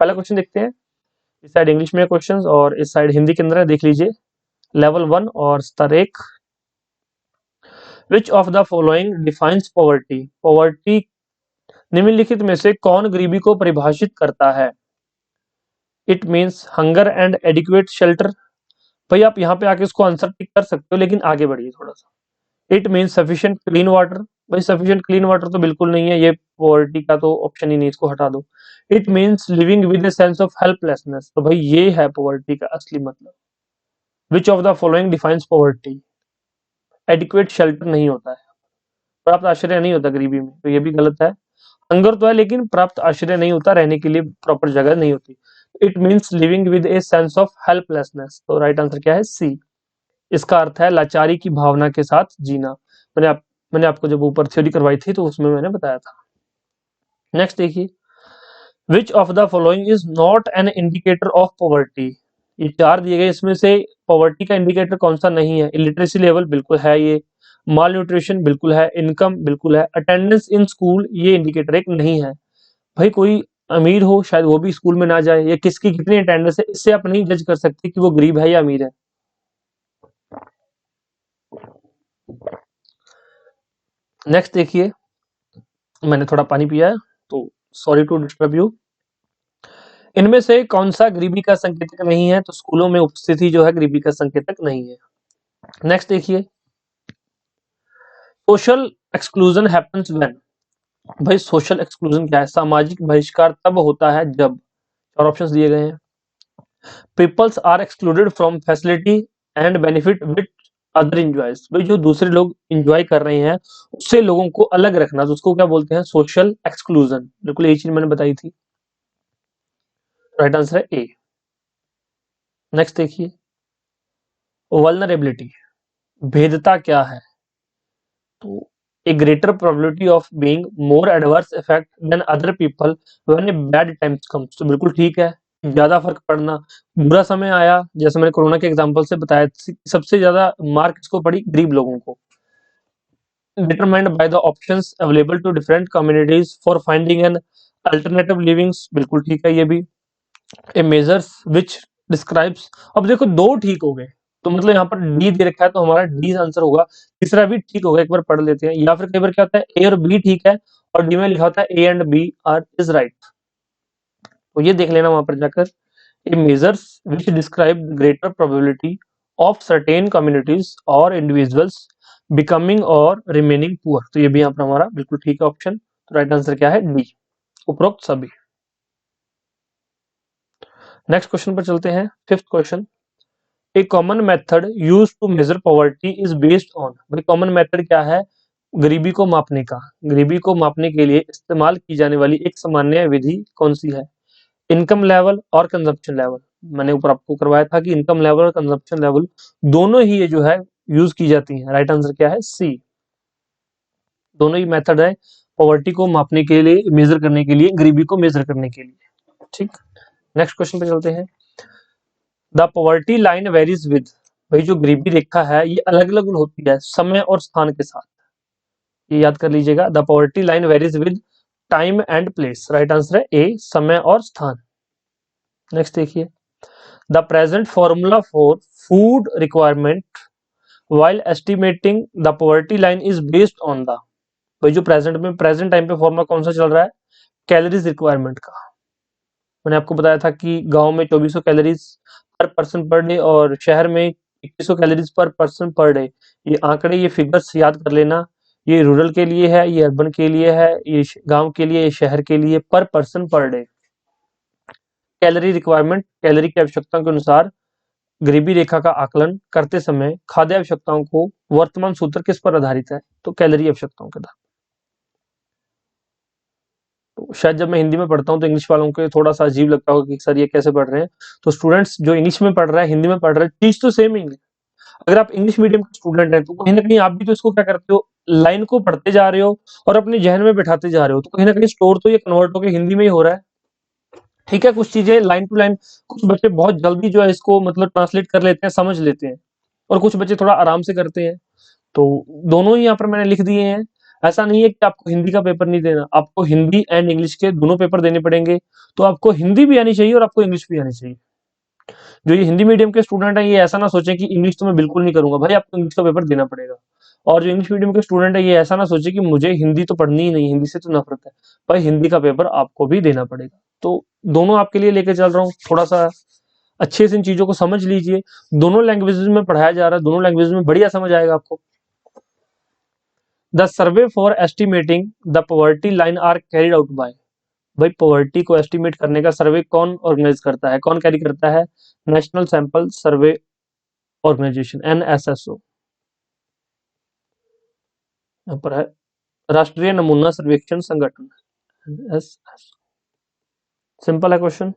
पहला क्वेश्चन देखते हैं। इस साइड इंग्लिश में क्वेश्चंस और इस साइड हिंदी के अंदर है, देख लीजिए। लेवल 1 और स्तर 1। विच of the following defines poverty? Poverty निम्नलिखित में से कौन गरीबी को परिभाषित करता है? It means hunger and adequate shelter. भाई आप यहाँ पे आके इसको आंसर टिक कर सकते हो, लेकिन आगे बढ़िए थोड़ा सा। It means sufficient clean water. भाई सफिशिएंट क्लीन वाटर तो बिल्कुल नहीं है, ये पॉवर्टी का तो ऑप्शन ही नहीं, इसको हटा दो। It means living with a sense of helplessness. तो भाई ये है पॉवर्टी का असली मतलब। विच of the following defines poverty? Adequate shelter नहीं होता है, प्राप्त आश्रय नहीं होता गरीबी में, तो ये भी गलत है। हंगर तो है लेकिन प्राप्त आश्रय नहीं होता, रहने के लिए प्रॉपर जगह नहीं होती। It means living with a sense of helplessness. तो राइट आंसर क्या है? सी। इसका अर्थ है लाचारी की भावना के साथ जीना। मैंने आपको जब ऊपर थ्योरी करवाई थी तो उसमें मैंने बताया था। नेक्स्ट देखिए। विच of the following is not an indicator of poverty? ये चार दिए गए, इसमें से पॉवर्टी का इंडिकेटर कौन सा नहीं है? इलिटरेसी लेवल बिल्कुल है, ये माल न्यूट्रिशन बिल्कुल है, इनकम बिल्कुल है, अटेंडेंस इन स्कूल ये इंडिकेटर एक नहीं है। भाई कोई अमीर हो शायद वो भी स्कूल में ना जाए, या किसकी कितनी अटेंडेंस है इससे आप नहीं जज कर सकते कि वो गरीब है या अमीर है। नेक्स्ट देखिए। मैंने थोड़ा पानी पिया है तो सॉरी टू डिस्टर्ब यू। इनमें से कौन सा गरीबी का संकेतक नहीं है? तो स्कूलों में उपस्थिति जो है गरीबी का संकेतक नहीं है। नेक्स्ट देखिए। Social exclusion happens when? भाई सोशल एक्सक्लूजन क्या है? सामाजिक बहिष्कार तब होता है जब, और ऑप्शंस दिए गए हैं। Peoples are excluded from facility and benefit which other enjoys. भाई जो दूसरे लोग एंजॉय कर रहे हैं उससे लोगों को अलग रखना, तो उसको क्या बोलते हैं? Social exclusion. बिल्कुल यही चीज मैंने बताई थी। राइट आंसर है ए। नेक्स्ट देखिए। वल्नरेबिलिटी, भेदता क्या है? तो a greater probability of being more adverse effect than other people when a bad times comes. तो बिल्कुल ठीक है, ज्यादा फर्क पड़ना, बुरा समय आया, जैसे मैंने कोरोना के एग्जांपल से बताया, सबसे ज्यादा मार किसको पड़ी? गरीब लोगों को। Determined by the options available to different communities for finding an alternative livings, बिल्कुल ठीक है ये भी। ए मेजर्स विच डिस्क्राइब्स, अब देखो दो ठीक हो गए, तो मतलब यहाँ पर डी दे रखा है तो हमारा डी आंसर होगा। तीसरा भी ठीक होगा, एक बार पढ़ लेते हैं। या फिर कई बार क्या होता है ए और बी ठीक है और डी में लिखा होता है A and B are is right, तो ये देख लेना वहां पर जाकर। A measures which describe greater probability of certain communities और इंडिविजुअल्स बिकमिंग और रिमेनिंग पुअर, तो ये भी यहाँ पर हमारा बिल्कुल ठीक है ऑप्शन। तो राइट आंसर क्या है? डी, उपरोक्त सभी। नेक्स्ट क्वेश्चन पर चलते हैं। Fifth question. A common method use to measure poverty is based on. भाई कॉमन मेथड क्या है गरीबी को मापने का? गरीबी को मापने के लिए इस्तेमाल की जाने वाली एक सामान्य विधि कौन सी है? इनकम लेवल और कंजप्शन लेवल। मैंने ऊपर आपको करवाया था कि इनकम लेवल और कंजप्शन लेवल दोनों ही ये जो है यूज की जाती है। राइट आंसर क्या है? सी। दोनों ही मेथड है पॉवर्टी को मापने के लिए, मेजर करने के लिए, गरीबी को मेजर करने के लिए। ठीक, नेक्स्ट क्वेश्चन पे चलते हैं। The poverty line varies with. भाई जो गरीबी रेखा है ये अलग अलग होती है समय और स्थान के साथ, ये याद कर लीजिएगा। The poverty line varies with time and place. Right answer है ए, समय और स्थान। नेक्स्ट देखिए। The present formula for food requirement while estimating the poverty line is based on the. भाई जो प्रेजेंट टाइम पे फॉर्मूला कौन सा चल रहा है? कैलोरीज रिक्वायरमेंट का। मैंने आपको बताया था कि गांव में 2400 कैलोरीज पर पर्सन पर डे और शहर में 2100 कैलोरीज पर पर्सन पर डे। ये आंकड़े, ये फिगर्स याद कर लेना। ये रूरल के लिए है, ये अर्बन के लिए है, ये गांव के लिए, ये शहर के लिए, पर person per day. Calorie requirement, calorie की आवश्यकताओं के अनुसार गरीबी रेखा का आकलन करते समय खाद्य आवश्यकताओं को वर्तमान सूत्र किस पर आधारित है? तो कैलोरी आवश्यकताओं के आधार। तो शायद जब मैं हिंदी में पढ़ता हूँ तो इंग्लिश वालों को थोड़ा सा अजीब लगता होगा कि सर ये कैसे पढ़ रहे हैं। तो स्टूडेंट्स जो इंग्लिश में पढ़ रहा है हिंदी में पढ़ रहे हैं, चीज तो सेम ही है। अगर आप इंग्लिश मीडियम के स्टूडेंट हैं तो कहीं ना कहीं आप भी तो इसको क्या करते हो, लाइन को पढ़ते जा रहे हो और अपने जहन में बैठाते जा रहे हो, तो कहीं ना कहीं स्टोर तो ये कन्वर्ट होकर हिंदी में ही हो रहा है। ठीक है, कुछ चीजें लाइन टू लाइन कुछ बच्चे बहुत जल्दी जो है इसको मतलब ट्रांसलेट कर लेते हैं, समझ लेते हैं, और कुछ बच्चे थोड़ा आराम से करते हैं। तो दोनों ही यहाँ पर मैंने लिख दिए हैं। ऐसा नहीं है कि आपको हिंदी का पेपर नहीं देना, आपको हिंदी एंड इंग्लिश के दोनों पेपर देने पड़ेंगे। तो आपको हिंदी भी आनी चाहिए और आपको इंग्लिश भी आनी चाहिए। जो ये हिंदी मीडियम के स्टूडेंट हैं, ये ऐसा ना सोचें कि इंग्लिश तो मैं बिल्कुल नहीं करूंगा, भाई आपको इंग्लिश का पेपर देना पड़ेगा। और जो इंग्लिश मीडियम के स्टूडेंट है, ये ऐसा ना सोचे कि मुझे हिंदी तो पढ़नी ही नहीं, हिंदी से तो नफरत है, भाई हिंदी का पेपर आपको भी देना पड़ेगा। तो दोनों आपके लिए लेके चल रहा हूँ, थोड़ा सा अच्छे से इन चीजों को समझ लीजिए। दोनों लैंग्वेजेस में पढ़ाया जा रहा है, दोनों लैंग्वेजेस में बढ़िया समझ आएगा आपको। The survey for estimating the poverty line are carried out by. भाई पॉवर्टी को एस्टिमेट करने का सर्वे कौन ऑर्गेनाइज करता है, कौन कैरी करता है? National sample survey organisation, NSSO. यहाँ पर है राष्ट्रीय नमूना सर्वेक्षण संगठन, एनएसएसओ। सिंपल है क्वेश्चन।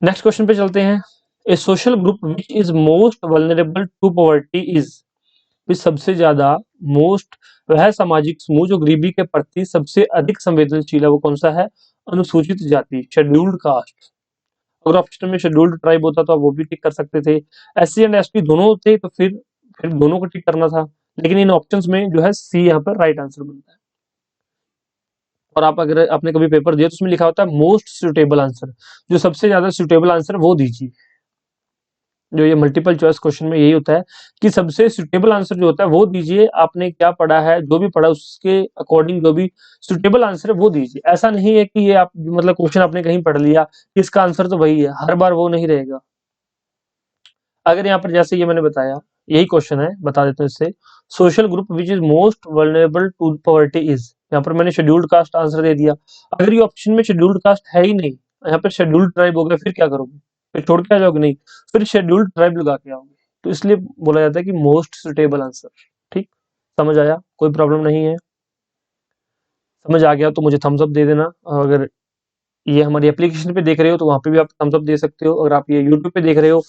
नेक्स्ट क्वेश्चन पे चलते हैं। A social group which is most vulnerable to poverty is. सबसे ज्यादा मोस्ट, वह सामाजिक समूह जो गरीबी के प्रति सबसे अधिक संवेदनशील है, वो कौन सा है? अनुसूचित जाति, शेड्यूल्ड कास्ट। अगर ऑप्शन में शेड्यूल्ड ट्राइब होता तो आप वो भी टिक कर सकते थे। एससी एंड एसटी दोनों होते तो फिर दोनों को टिक करना था, लेकिन इन ऑप्शंस में जो है सी यहाँ पर राइट आंसर बनता है। और आप अगर आपने कभी पेपर दिया तो उसमें लिखा होता है मोस्ट सुटेबल आंसर, जो सबसे ज्यादा सुटेबल आंसर वो दीजिए। जो ये मल्टीपल चॉइस क्वेश्चन में यही होता है कि सबसे सुटेबल आंसर जो होता है वो दीजिए। आपने क्या पढ़ा है, जो भी पढ़ा उसके अकॉर्डिंग जो भी सुटेबल आंसर है वो दीजिए। ऐसा नहीं है कि ये आप मतलब क्वेश्चन आपने कहीं पढ़ लिया, इसका आंसर तो वही है, हर बार वो नहीं रहेगा। अगर यहाँ पर जैसे ये मैंने बताया, यही क्वेश्चन है, बता देता हूँ इससे। Social group which is most vulnerable to poverty is, यहाँ पर मैंने शेड्यूल्ड कास्ट आंसर दे दिया। अगर ये ऑप्शन में शेड्यूल्ड कास्ट है ही नहीं, यहाँ पर शेड्यूल्ड ट्राइब हो गया, फिर क्या करोगे? फिर छोड़ के आ जाओगे? नहीं, फिर शेड्यूल्ड ट्राइब लगा के आओगे। तो इसलिए बोला जाता है कि मोस्ट सुटेबल आंसर। ठीक, समझ आया? कोई प्रॉब्लम नहीं है। समझ आ गया तो मुझे थम्स अप दे देना। अगर ये हमारी एप्लीकेशन पे देख रहे हो तो वहाँ पे भी आप थम्स अप दे सकते हो। अगर आप ये यूट्यूब पे देख रहे हो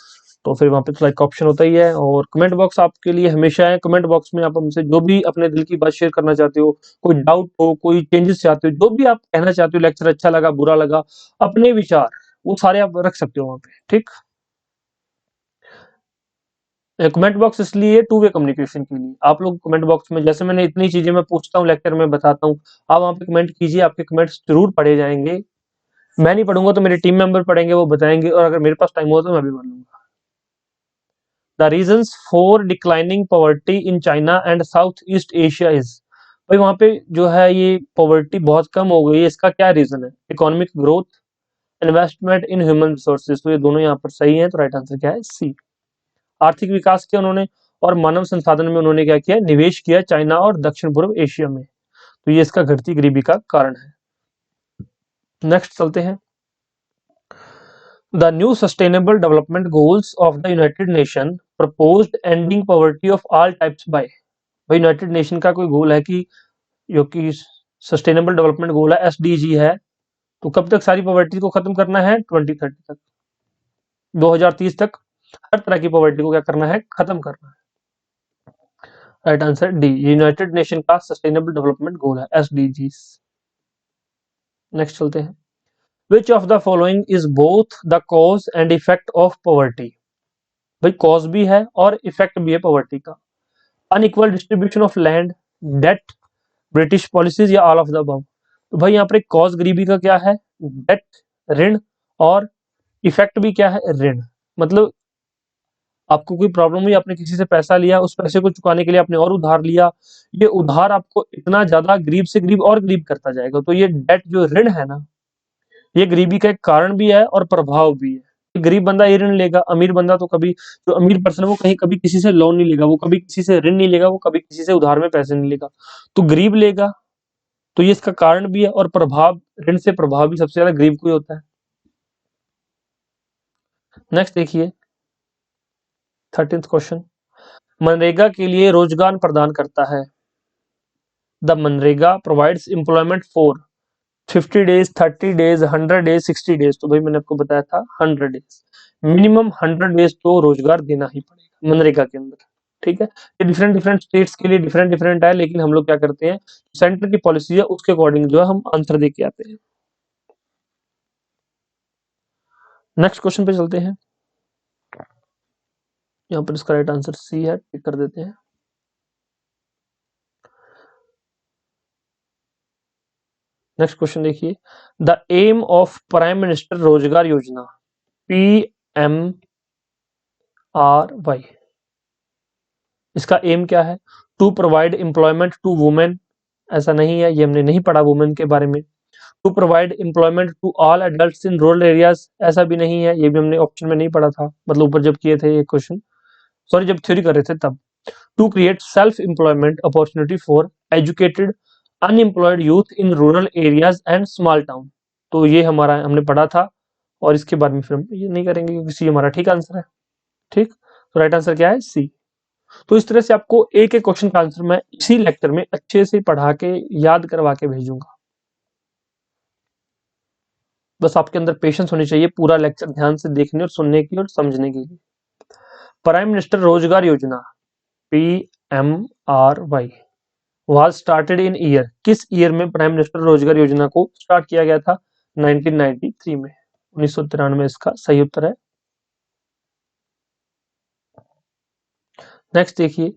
तो फिर वहाँ पे तो लाइक का ऑप्शन होता ही है। और कमेंट बॉक्स आपके लिए हमेशा है, कमेंट बॉक्स में आप हमसे जो भी अपने दिल की बात शेयर करना चाहते हो, कोई डाउट हो, कोई चेंजेस चाहते हो, जो भी आप कहना चाहते हो, लेक्चर अच्छा लगा, बुरा लगा, अपने विचार वो सारे आप रख सकते हो वहाँ पे। ठीक, कमेंट बॉक्स इसलिए टू वे कम्युनिकेशन के लिए। आप लोग कमेंट बॉक्स में, जैसे मैंने इतनी चीजें मैं पूछता हूँ लेक्चर में बताता हूँ, आप वहाँ पे कमेंट कीजिए, आपके कमेंट्स जरूर पढ़े जाएंगे। मैं नहीं पढ़ूंगा तो मेरे टीम मेंबर पढ़ेंगे, वो बताएंगे, और अगर मेरे पास टाइम हो तो मैं भी पढ़ लूंगा। The reasons for declining poverty in China and south east Asia is. भाई वहां पे जो है ये पॉवर्टी बहुत कम हो गई है, इसका क्या रीजन है? Economic growth, investment in human resources. तो ये दोनों यहाँ पर सही है, तो राइट आंसर क्या है? सी। आर्थिक विकास किया उन्होंने, और मानव संसाधन में उन्होंने क्या किया? निवेश किया चाइना और दक्षिण पूर्व एशिया में। तो ये इसका घटती गरीबी का कारण है। नेक्स्ट चलते हैं। The new Sustainable Development Goals of the United Nation proposed ending poverty of all types by। भाई यूनाइटेड नेशन का कोई गोल है कि, जो कि सस्टेनेबल डेवलपमेंट गोल है, एसडीजी है, तो कब तक सारी पॉवर्टी को खत्म करना है? 2030 तक, 2030 तक हर तरह की पॉवर्टी को क्या करना है? खत्म करना है। Right answer D, United Nation का सस्टेनेबल डेवलपमेंट गोल है, एसडीजी। नेक्स्ट चलते हैं। Which of the following is both the cause and effect of poverty. भाई कॉज भी है और इफेक्ट भी है पॉवर्टी का। Unequal distribution of land, debt, British policies, या ऑल ऑफ द अबव। तो भाई यहाँ पर एक कॉज गरीबी का क्या है? डेट, ऋण, और इफेक्ट भी क्या है? ऋण। मतलब आपको कोई प्रॉब्लम हुई, आपने किसी से पैसा लिया, उस पैसे को चुकाने के लिए आपने और उधार लिया, ये उधार आपको इतना ज्यादा गरीब से गरीब और गरीब करता जाएगा। तो ये डेट जो ऋण है ना, ये गरीबी का एक कारण भी है और प्रभाव भी है। गरीब बंदा ये ऋण लेगा, अमीर बंदा तो कभी, जो अमीर पर्सन है वो कहीं कभी किसी से लोन नहीं लेगा, वो कभी किसी से ऋण नहीं लेगा, वो कभी किसी से उधार में पैसे नहीं लेगा। तो गरीब लेगा, तो ये इसका कारण भी है, और प्रभाव, ऋण से प्रभाव भी सबसे ज्यादा गरीब को ही होता है। नेक्स्ट देखिए 13th क्वेश्चन। मनरेगा के लिए रोजगार प्रदान करता है। The MNREGA provides employment for 50 days, 30 days, 100 days, 60 days. तो भाई मैंने आपको बताया था 100 डेज, मिनिमम 100 डेज तो रोजगार देना ही पड़ेगा मनरेगा के अंदर। ठीक है, ये डिफरेंट डिफरेंट स्टेट्स के लिए डिफरेंट डिफरेंट है, लेकिन हम लोग क्या करते हैं, सेंटर की पॉलिसी है उसके अकॉर्डिंग जो है हम आंसर दे के आते हैं। नेक्स्ट क्वेश्चन पे चलते हैं। यहाँ पर इसका राइट आंसर सी है, टिक कर देते हैं। नेक्स्ट क्वेश्चन देखिए, the aim of prime minister Rozgar Yojana, PMRY, इसका एम क्या है? To provide employment to women, ऐसा नहीं है, ये हमने नहीं पढ़ा वुमेन के बारे में। To provide employment to all adults in rural areas, ऐसा भी नहीं है, ये भी हमने ऑप्शन में नहीं पढ़ा था, मतलब ऊपर जब किए थे ये क्वेश्चन, सॉरी जब थ्योरी कर रहे थे तब। To create self employment opportunity for educated unemployed youth in rural areas and small town, तो ये हमारा हमने पढ़ा था, और इसके बारे में फिर हम ये नहीं करेंगे क्योंकि सी हमारा ठीक आंसर है। ठीक, तो राइट आंसर क्या है? सी। तो इस तरह से आपको एक एक क्वेश्चन का आंसर मैं इसी लेक्चर में अच्छे से पढ़ा के याद करवा के भेजूंगा। बस आपके अंदर पेशेंस होनी चाहिए पूरा लेक्चर ध्यान से देखने और सुनने की और समझने के लिए। Prime minister Rozgar Yojana, PMRY, was started in year, किस ईयर में प्राइम मिनिस्टर रोजगार योजना को स्टार्ट किया गया था? 1993 में, 1993 इसका सही उत्तर है। नेक्स्ट देखिए,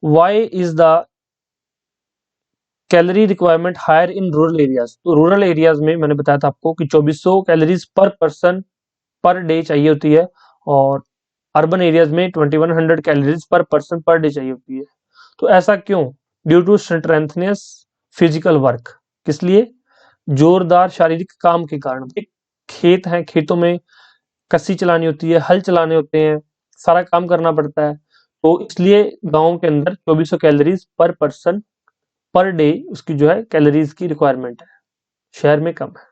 why is the calorie requirement higher in rural areas, तो रूरल एरियाज में मैंने बताया था आपको कि 2400 कैलोरीज पर पर्सन पर डे चाहिए होती है, और अर्बन एरियाज में 2100 कैलोरीज पर पर्सन पर डे चाहिए होती है। तो ऐसा क्यों? ड्यू टू स्ट्रेंथनेस फिजिकल वर्क, किस लिए? जोरदार शारीरिक काम के कारण। एक खेत है, खेतों में कसी चलानी होती है, हल चलाने होते हैं, सारा काम करना पड़ता है, तो इसलिए गांव के अंदर 2400 कैलोरीज पर पर्सन पर डे उसकी जो है कैलोरीज की रिक्वायरमेंट है, शहर में कम है।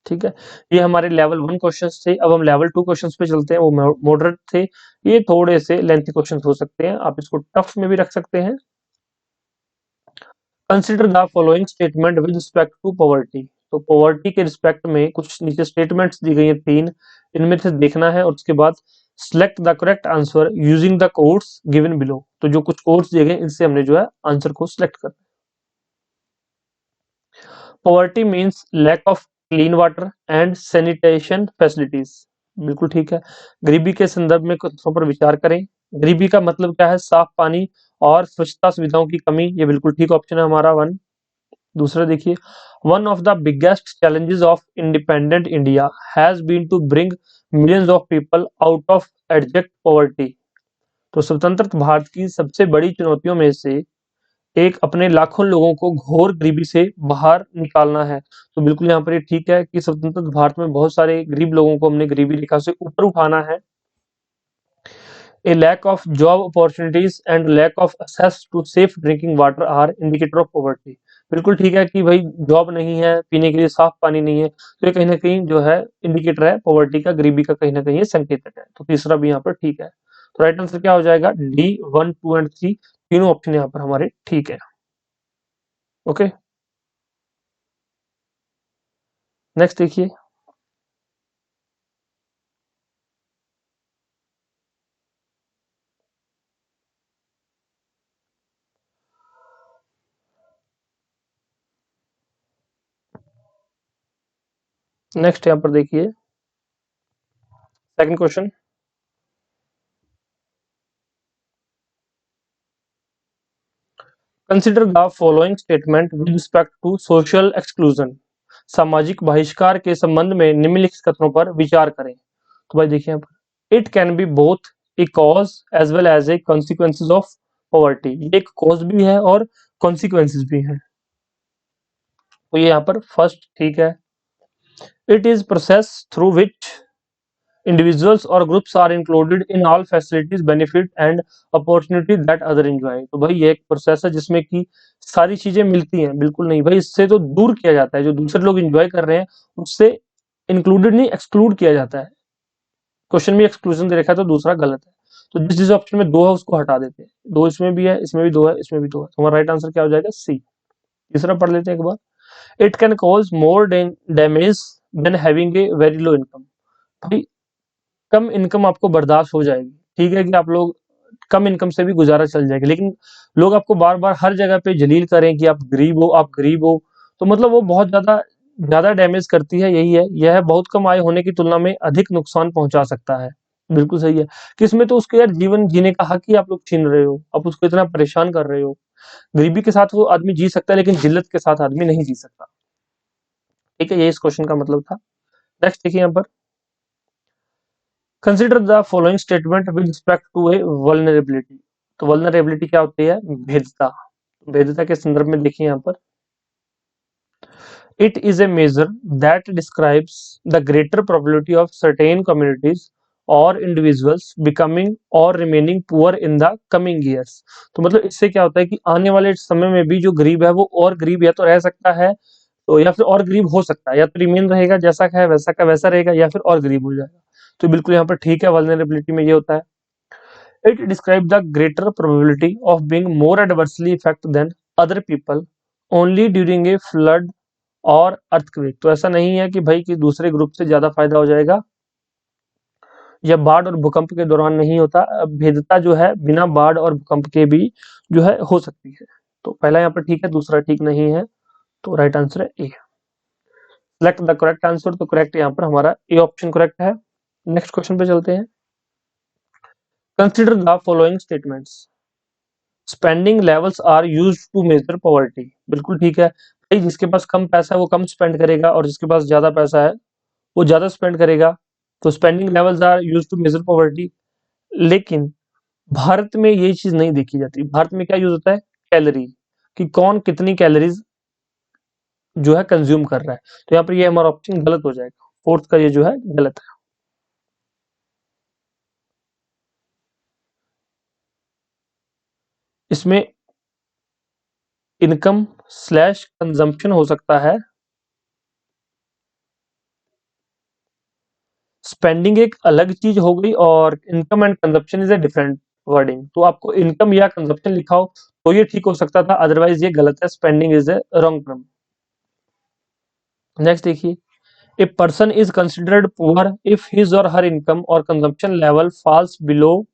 ठीक है, ये हमारे लेवल 1 क्वेश्चंस थे। अब हम लेवल 2 क्वेश्चंस पे चलते हैं, वो मॉडरेट थे, ये थोड़े से लेंथी क्वेश्चंस हो सकते हैं, आप इसको टफ में भी रख सकते हैं। Consider the following statement with respect to poverty, तो पॉवर्टी के रिस्पेक्ट में कुछ नीचे स्टेटमेंट्स दी गई हैं 3, इनमें से देखना है और उसके बाद select the correct answer using the codes given below, तो जो कुछ कोड्स दिए गए इनसे हमने जो है आंसर को सिलेक्ट करना है। Poverty means lack of clean water and sanitation facilities, बिल्कुल ठीक है। गरीबी के संदर्भ में कथनों पर विचार करें, गरीबी का मतलब क्या है? साफ पानी और स्वच्छता सुविधाओं की कमी, ये बिल्कुल ठीक ऑप्शन है हमारा 1। दूसरा देखिए, one of the biggest challenges of independent India has been to bring millions of people out of abject poverty, तो स्वतंत्र भारत की सबसे बड़ी चुनौतियों में से एक अपने लाखों लोगों को घोर गरीबी से बाहर निकालना है, तो बिल्कुल यहाँ पर ये ठीक है कि स्वतंत्र भारत में बहुत सारे गरीब लोगों को हमने गरीबी रेखा से ऊपर उठाना है। A lack of job opportunities and lack of access to safe drinking water are indicator of poverty, बिल्कुल ठीक है कि भाई जॉब नहीं है, पीने के लिए साफ पानी नहीं है, तो ये कहीं ना कहीं जो है इंडिकेटर है पॉवर्टी का, गरीबी का कहीं ना कहीं ये संकेतक है, तो तीसरा भी यहाँ पर ठीक है। तो राइट आंसर क्या हो जाएगा? D1, 2 एंड 3, तीनों ऑप्शन यहाँ पर हमारे ठीक है। ओके, नेक्स्ट देखिए, नेक्स्ट यहाँ पर देखिए second question, consider the following statement with respect to social exclusion, सामाजिक बहिष्कार के संबंध में निम्नलिखित कथनों पर विचार करें। तो भाई देखिए यहाँ पर, it can be both a cause as well as a consequences of poverty, ये एक कॉज भी है और कॉन्सिक्वेंसेज भी है, तो ये यहाँ पर फर्स्ट ठीक है। It is process through which individuals or groups are included in all facilities benefit and opportunity that other enjoy, तो भाई ये एक प्रोसेस है जिसमें कि सारी चीजें मिलती हैं, बिल्कुल नहीं भाई, इससे तो दूर किया जाता है, जो दूसरे लोग एंजॉय कर रहे हैं उससे इंक्लूडेड नहीं एक्सक्लूड किया जाता है। क्वेश्चन में एक्सक्लूजन दे रखा है तो दूसरा गलत है, तो जिस जिस ऑप्शन में 2 है उसको हटा देते हैं, 2 इसमें भी है, इसमें भी 2 है, इसमें भी 2 है, तो हमारा राइट आंसर क्या हो जाएगा? सी। तीसरा पढ़ लेते हैं एक बार, it can cause more damage than having a very low income, भाई कम इनकम आपको बर्दाश्त हो जाएगी, ठीक है कि आप लोग कम इनकम से भी गुजारा चल जाएगा, लेकिन लोग आपको बार बार हर जगह पे जलील करें कि आप गरीब हो, आप गरीब हो, तो मतलब वो बहुत ज्यादा ज्यादा डैमेज करती है, यही है, यह बहुत कम आय होने की तुलना में अधिक नुकसान पहुंचा सकता है। बिल्कुल सही है कि इसमें तो उसके यार जीवन जीने का हक ही आप लोग छीन रहे हो, आप उसको इतना परेशान कर रहे हो। गरीबी के साथ वो आदमी जी सकता है लेकिन जिल्लत के साथ आदमी नहीं जी सकता। ठीक है, ये इस क्वेश्चन का मतलब था। नेक्स्ट देखिए यहाँ पर, consider the following statement with respect to a vulnerability. तो वल्नरेबिलिटी क्या होती है? भेद्यता। भेद्यता के संदर्भ में देखिए यहाँ पर, it is a measure that describes the greater probability of certain communities or individuals becoming or remaining poor in the coming years। तो मतलब इससे क्या होता है कि आने वाले समय में भी जो गरीब है वो और गरीब या तो रह सकता है, तो या फिर और गरीब हो सकता है, या तो रिमेन रहेगा जैसा का है वैसा का वैसा रहेगा, या फिर और गरीब हो जाएगा। तो बिल्कुल यहाँ पर ठीक है, वल्नरेबिलिटी में ये होता है। It describes the greater probability of being more adversely affected than other people only during a flood और अर्थक्वेक। तो ऐसा नहीं है कि भाई कि दूसरे ग्रुप से ज्यादा फायदा हो जाएगा, यह बाढ़ और भूकंप के दौरान नहीं होता। भेद्यता जो है बिना बाढ़ और भूकंप के भी जो है हो सकती है। तो पहला यहाँ पर ठीक है, दूसरा ठीक नहीं है, तो राइट आंसर है A. Select the correct answer, तो करेक्ट यहाँ पर हमारा ए ऑप्शन करेक्ट है। नेक्स्ट क्वेश्चन पे चलते हैं। Consider the following statements, spending levels are used to measure poverty. बिल्कुल ठीक है भाई, जिसके पास कम पैसा है वो कम स्पेंड करेगा, और जिसके पास ज्यादा पैसा है वो ज्यादा स्पेंड करेगा। तो spending levels are used to measure poverty. लेकिन भारत में ये चीज नहीं देखी जाती। भारत में क्या यूज होता है? कैलोरी, कि कौन कितनी कैलोरीज जो है कंज्यूम कर रहा है। तो यहाँ पर ये हमारा ऑप्शन गलत हो जाएगा, फोर्थ का ये जो है गलत है। इसमें इनकम स्लैश कंजम्पशन हो सकता है। स्पेंडिंग एक अलग चीज हो गई और income and consumption is a different wording. तो आपको इनकम या कंजप्शन लिखा हो तो ये ठीक हो सकता था, अदरवाइज ये गलत है, spending is a wrong term. Next देखिए, a person is considered poor if his or her income or consumption level falls below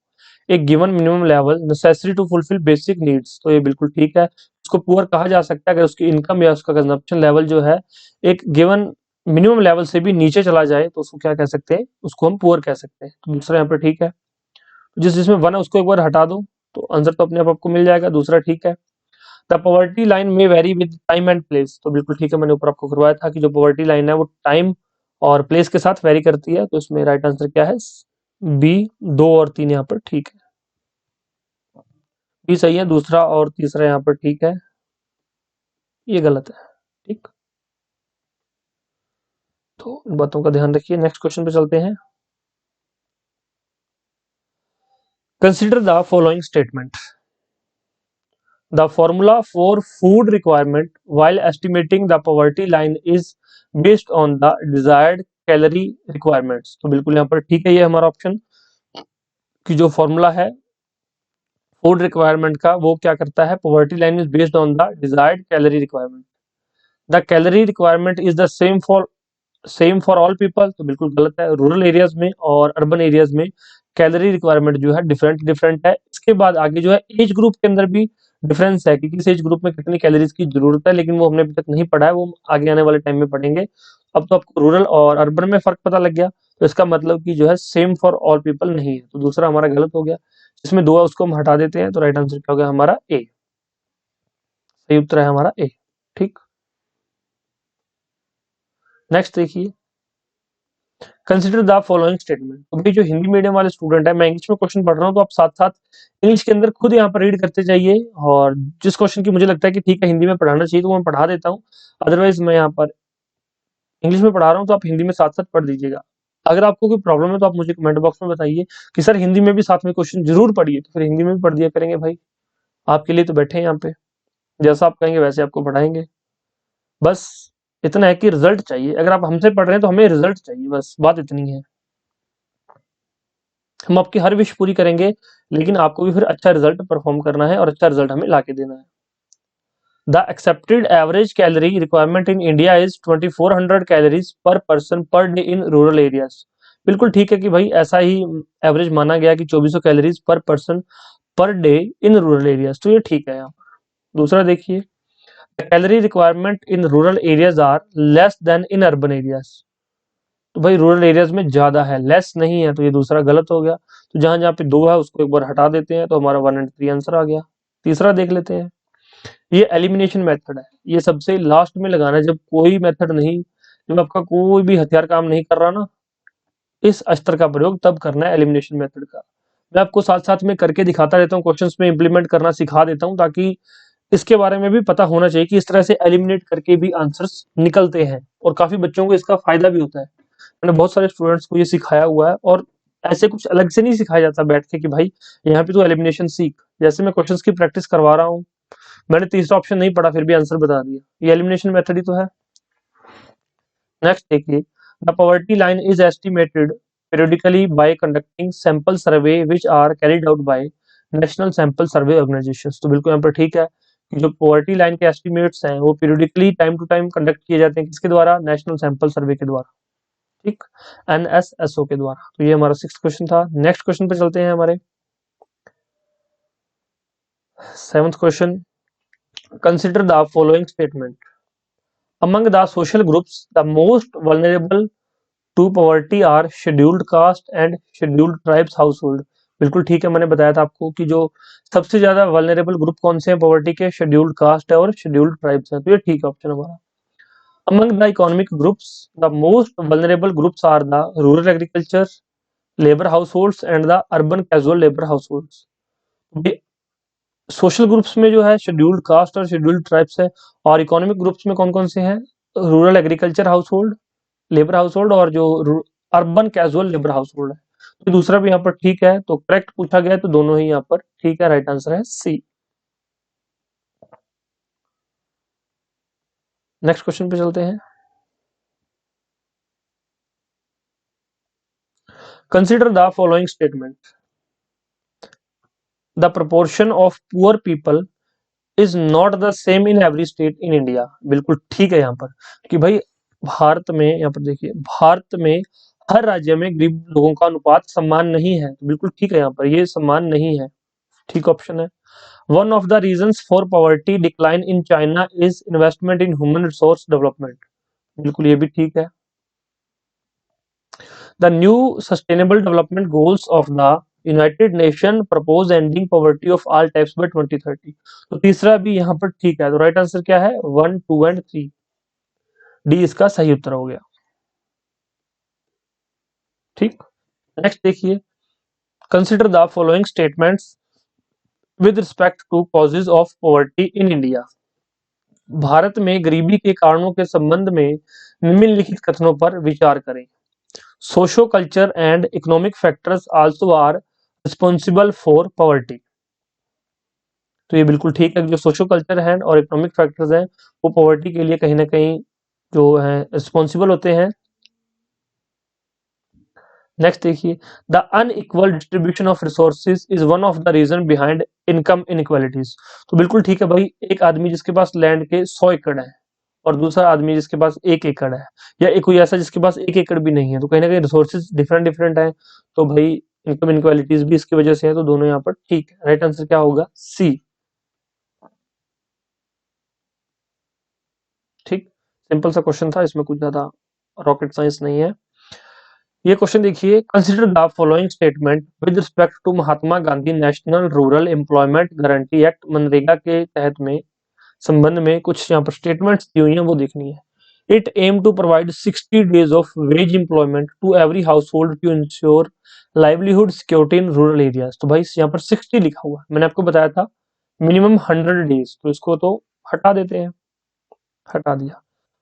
a given minimum level necessary to fulfil basic needs. तो ये बिल्कुल ठीक है, उसको पुअर कहा जा सकता है अगर उसकी इनकम या उसका कंजप्शन लेवल जो है एक गिवन मिनिमम लेवल से भी नीचे चला जाए तो उसको क्या कह सकते हैं? उसको हम पुअर कह सकते हैं। तो दूसरा यहाँ पर ठीक है, जिसमें वन है उसको एक बार हटा दो तो आंसर तो अपने आप आपको मिल जाएगा, दूसरा ठीक है। द पॉवर्टी लाइन में very with time and place. तो बिल्कुल ठीक है, मैंने ऊपर आपको करवाया था कि जो पॉवर्टी लाइन है वो टाइम और प्लेस के साथ वेरी करती है। तो इसमें राइट आंसर क्या है? बी। 2 और 3 यहाँ पर ठीक है, बी सही है, दूसरा और तीसरा यहाँ पर ठीक है, ये गलत है। ठीक, तो इन बातों का ध्यान रखिए। नेक्स्ट क्वेश्चन पे चलते हैं। Consider the following statement, the formula for food requirement while estimating the poverty line is based on the desired calorie requirements। तो बिल्कुल यहाँ पर ठीक है, ये हमारा ऑप्शन कि जो फॉर्मूला है फूड रिक्वायरमेंट का वो क्या करता है? Poverty line is based on the desired calorie requirement. The calorie requirement is the same for all people. तो बिल्कुल गलत है, रूरल एरियाज में और अर्बन एरियाज में कैलोरी रिक्वायरमेंट जो है डिफरेंट डिफरेंट है। इसके बाद आगे जो है एज ग्रुप के अंदर भी डिफरेंस है कि किस एज ग्रुप में कितनी कैलोरीज की जरूरत है, लेकिन वो हमने अभी तक नहीं पढ़ा है, वो आगे आने वाले टाइम में पढ़ेंगे। अब तो आपको रूरल और अर्बन में फर्क पता लग गया, तो इसका मतलब कि जो है सेम फॉर ऑल पीपल नहीं है। तो दूसरा हमारा गलत हो गया, जिसमें 2 है उसको हम हटा देते हैं, तो राइट आंसर क्या हो गया हमारा? ए। सही उत्तर है हमारा ए। ठीक, नेक्स्ट देखिए, कंसिडर द फॉलोइंग स्टेटमेंट। तो भाई जो हिंदी मीडियम वाले स्टूडेंट है, मैं इंग्लिश में क्वेश्चन पढ़ रहा हूँ तो आप साथ साथ इंग्लिश के अंदर खुद यहाँ पर रीड करते जाइए, और जिस क्वेश्चन की मुझे लगता है कि ठीक है हिंदी में पढ़ाना चाहिए तो वो मैं पढ़ा देता हूँ, अदरवाइज मैं यहाँ पर इंग्लिश में पढ़ा रहा हूँ तो आप हिंदी में साथ साथ पढ़ दीजिएगा। अगर आपको कोई प्रॉब्लम है तो आप मुझे कमेंट बॉक्स में बताइए कि सर हिंदी में भी साथ में क्वेश्चन जरूर पढ़िए, तो फिर हिंदी में भी पढ़ दिया करेंगे भाई, आपके लिए तो बैठे हैं यहाँ पे, जैसा आप कहेंगे वैसे आपको पढ़ाएंगे। बस इतना है कि रिजल्ट चाहिए, अगर आप हमसे पढ़ रहे हैं तो हमें रिजल्ट चाहिए, बस बात इतनी है। हम आपकी हर विश पूरी करेंगे, लेकिन आपको भी फिर अच्छा रिजल्ट परफॉर्म करना है और अच्छा रिजल्ट हमें ला के देना है। The accepted average calorie requirement in India is 2400 calories पर person per day in rural areas. बिल्कुल ठीक है कि भाई ऐसा ही एवरेज माना गया कि 2400 कैलोरीज पर person per day in rural areas, तो ये ठीक है। यहाँ पर दूसरा देखिए, calorie requirement in rural areas are less than in urban areas. तो भाई रूरल एरियाज में ज्यादा है, लेस नहीं है, तो ये दूसरा गलत हो गया। तो जहां जहां पे 2 है उसको एक बार हटा देते हैं, तो हमारा 1 एंड 3 आंसर आ गया। तीसरा देख लेते हैं, ये एलिमिनेशन मेथड है, ये सबसे लास्ट में लगाना है जब कोई मेथड नहीं जब आपका कोई भी हथियार काम नहीं कर रहा ना, इस अस्त्र का प्रयोग तब करना है एलिमिनेशन मेथड का। मैं आपको साथ साथ में करके दिखाता रहता हूँ, क्वेश्चंस में इंप्लीमेंट करना सिखा देता हूँ, ताकि इसके बारे में भी पता होना चाहिए कि इस तरह से एलिमिनेट करके भी आंसर्स निकलते हैं, और काफी बच्चों को इसका फायदा भी होता है। मैंने बहुत सारे स्टूडेंट्स को ये सिखाया हुआ है, और ऐसे कुछ अलग से नहीं सिखाया जाता बैठ के कि भाई यहाँ पे तो एलिमिनेशन सीख। जैसे मैं क्वेश्चंस की प्रैक्टिस करवा रहा हूँ, मैंने तीसरा ऑप्शन नहीं पढ़ा फिर भी आंसर बता दिया, ये एलिमिनेशन मेथड ही तो है। नेक्स्ट देखिए, the poverty line is estimated periodically by conducting sample survey which are carried out by national sample survey organisations. तो बिल्कुल यहाँ पर ठीक है कि जो पॉवर्टी लाइन के एस्टिमेट्स हैं वो periodically time to time conduct किए जाते हैं, किसके द्वारा? नेशनल सैंपल सर्वे के द्वारा, ठीक, एनएसएसओ के द्वारा। तो ये हमारा 6th क्वेश्चन था। नेक्स्ट क्वेश्चन पे चलते हैं, हमारे 7th question. Consider the following statement, among the social groups the most vulnerable to poverty are scheduled caste and scheduled tribes household. बिल्कुल ठीक है, मैंने बताया था आपको कि जो सबसे ज्यादा वल्नरेबल ग्रुप कौन से हैं पॉवर्टी के? शेड्यूल्ड कास्ट है और शेड्यूल्ड ट्राइब्स हैं। तो ये ठीक है ऑप्शन हमारा। Among the economic groups the most vulnerable groups are the rural agriculture labour households and the urban casual labour households. Social groups में जो है शेड्यूल्ड कास्ट और शेड्यूल्ड ट्राइब्स है, और इकोनॉमिक ग्रुप्स में कौन कौन से हैं? Rural agriculture household, labour household, और जो अर्बन कैजुअल लेबर हाउसहोल्ड है। तो दूसरा भी यहाँ पर ठीक है, तो करेक्ट पूछा गया है, तो दोनों ही यहाँ पर ठीक है, राइट आंसर है सी। नेक्स्ट क्वेश्चन पे चलते हैं। Consider the following statement, the proportion of poor people is not the same in every state in India. बिल्कुल ठीक है यहाँ पर कि भाई भारत में, यहाँ पर देखिए, भारत में हर राज्य में गरीब लोगों का अनुपात समान नहीं है। तो बिल्कुल ठीक है, यहाँ पर ये समान नहीं है, ठीक ऑप्शन है। One of the reasons for poverty decline in China is investment in human resource development. बिल्कुल ये भी ठीक है। The new sustainable development goals of the United Nation propose ending poverty of all types by 2030। तो तीसरा भी यहाँ पर ठीक है, तो राइट आंसर क्या है? 1, 2 एंड 3, डी इसका सही उत्तर हो गया, ठीक। नेक्स्ट देखिए, consider the following statements with respect to causes of poverty in India. Bharat में गरीबी के कारणों के संबंध में निम्नलिखित कथनों पर विचार करें। Socio culture and economic factors also are responsible for poverty. तो ये बिल्कुल ठीक है, जो सोशो कल्चर है और इकोनॉमिक फैक्टर्स हैं वो पॉवर्टी के लिए कहीं ना कहीं जो है रिस्पॉन्सिबल होते हैं। नेक्स्ट देखिए, the unequal distribution of resources is one of the reason behind income inequalities. तो बिल्कुल ठीक है भाई, एक आदमी जिसके पास लैंड के 100 एकड़ है और दूसरा आदमी जिसके पास 1 एकड़ है, या एक कोई ऐसा जिसके पास 1 एकड़ भी नहीं है, तो कहीं ना कहीं रिसोर्सेज डिफरेंट डिफरेंट है। तो भाई इनकम इनइक्वालिटीज भी इसकी वजह से है, तो दोनों यहाँ पर ठीक है। राइट आंसर क्या होगा? सी, ठीक। सिंपल सा क्वेश्चन था, इसमें कुछ ज्यादा रॉकेट साइंस नहीं है। ये क्वेश्चन देखिए, consider the following statement with respect to Mahatma Gandhi national rural employment guarantee Act. मनरेगा के तहत में संबंध में कुछ यहाँ पर स्टेटमेंट्स दी हुई हैं, वो देखनी है। It aim to provide 60 days of wage employment to every household to ensure livelihood security in rural areas. तो भाई यहाँ पर 60 लिखा हुआ है, मैंने आपको बताया था मिनिमम 100 डेज, तो इसको तो हटा देते हैं, हटा दिया।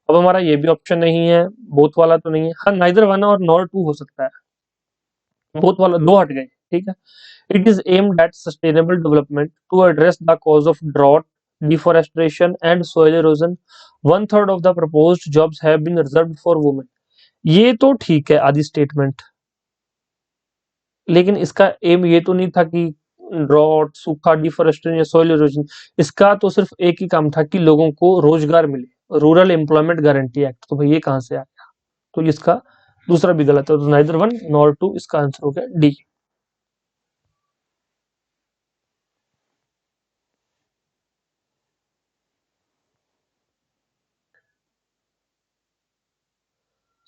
अब हमारा ये भी ऑप्शन नहीं है, बोथ वाला तो नहीं है, हाँ नाइदर वन और नॉर टू हो सकता है, बोथ वाला दो हट गए, ठीक है। It is aimed at sustainable development to address the cause of drought, deforestation and soil erosion. One third of the proposed jobs have been reserved for women. ये तो ठीक है आदि स्टेटमेंट, लेकिन इसका एम ये तो नहीं था कि ड्रॉट, सूखा, डिफोरेस्टेशन या सोइल इरोजन। इसका तो सिर्फ एक ही काम था कि लोगों को रोजगार मिले, रूरल एम्प्लॉयमेंट गारंटी एक्ट। तो भाई ये कहां से आ गया? तो इसका दूसरा भी गलत है, तो नाइदर वन नॉर टू, इसका आंसर हो गया डी।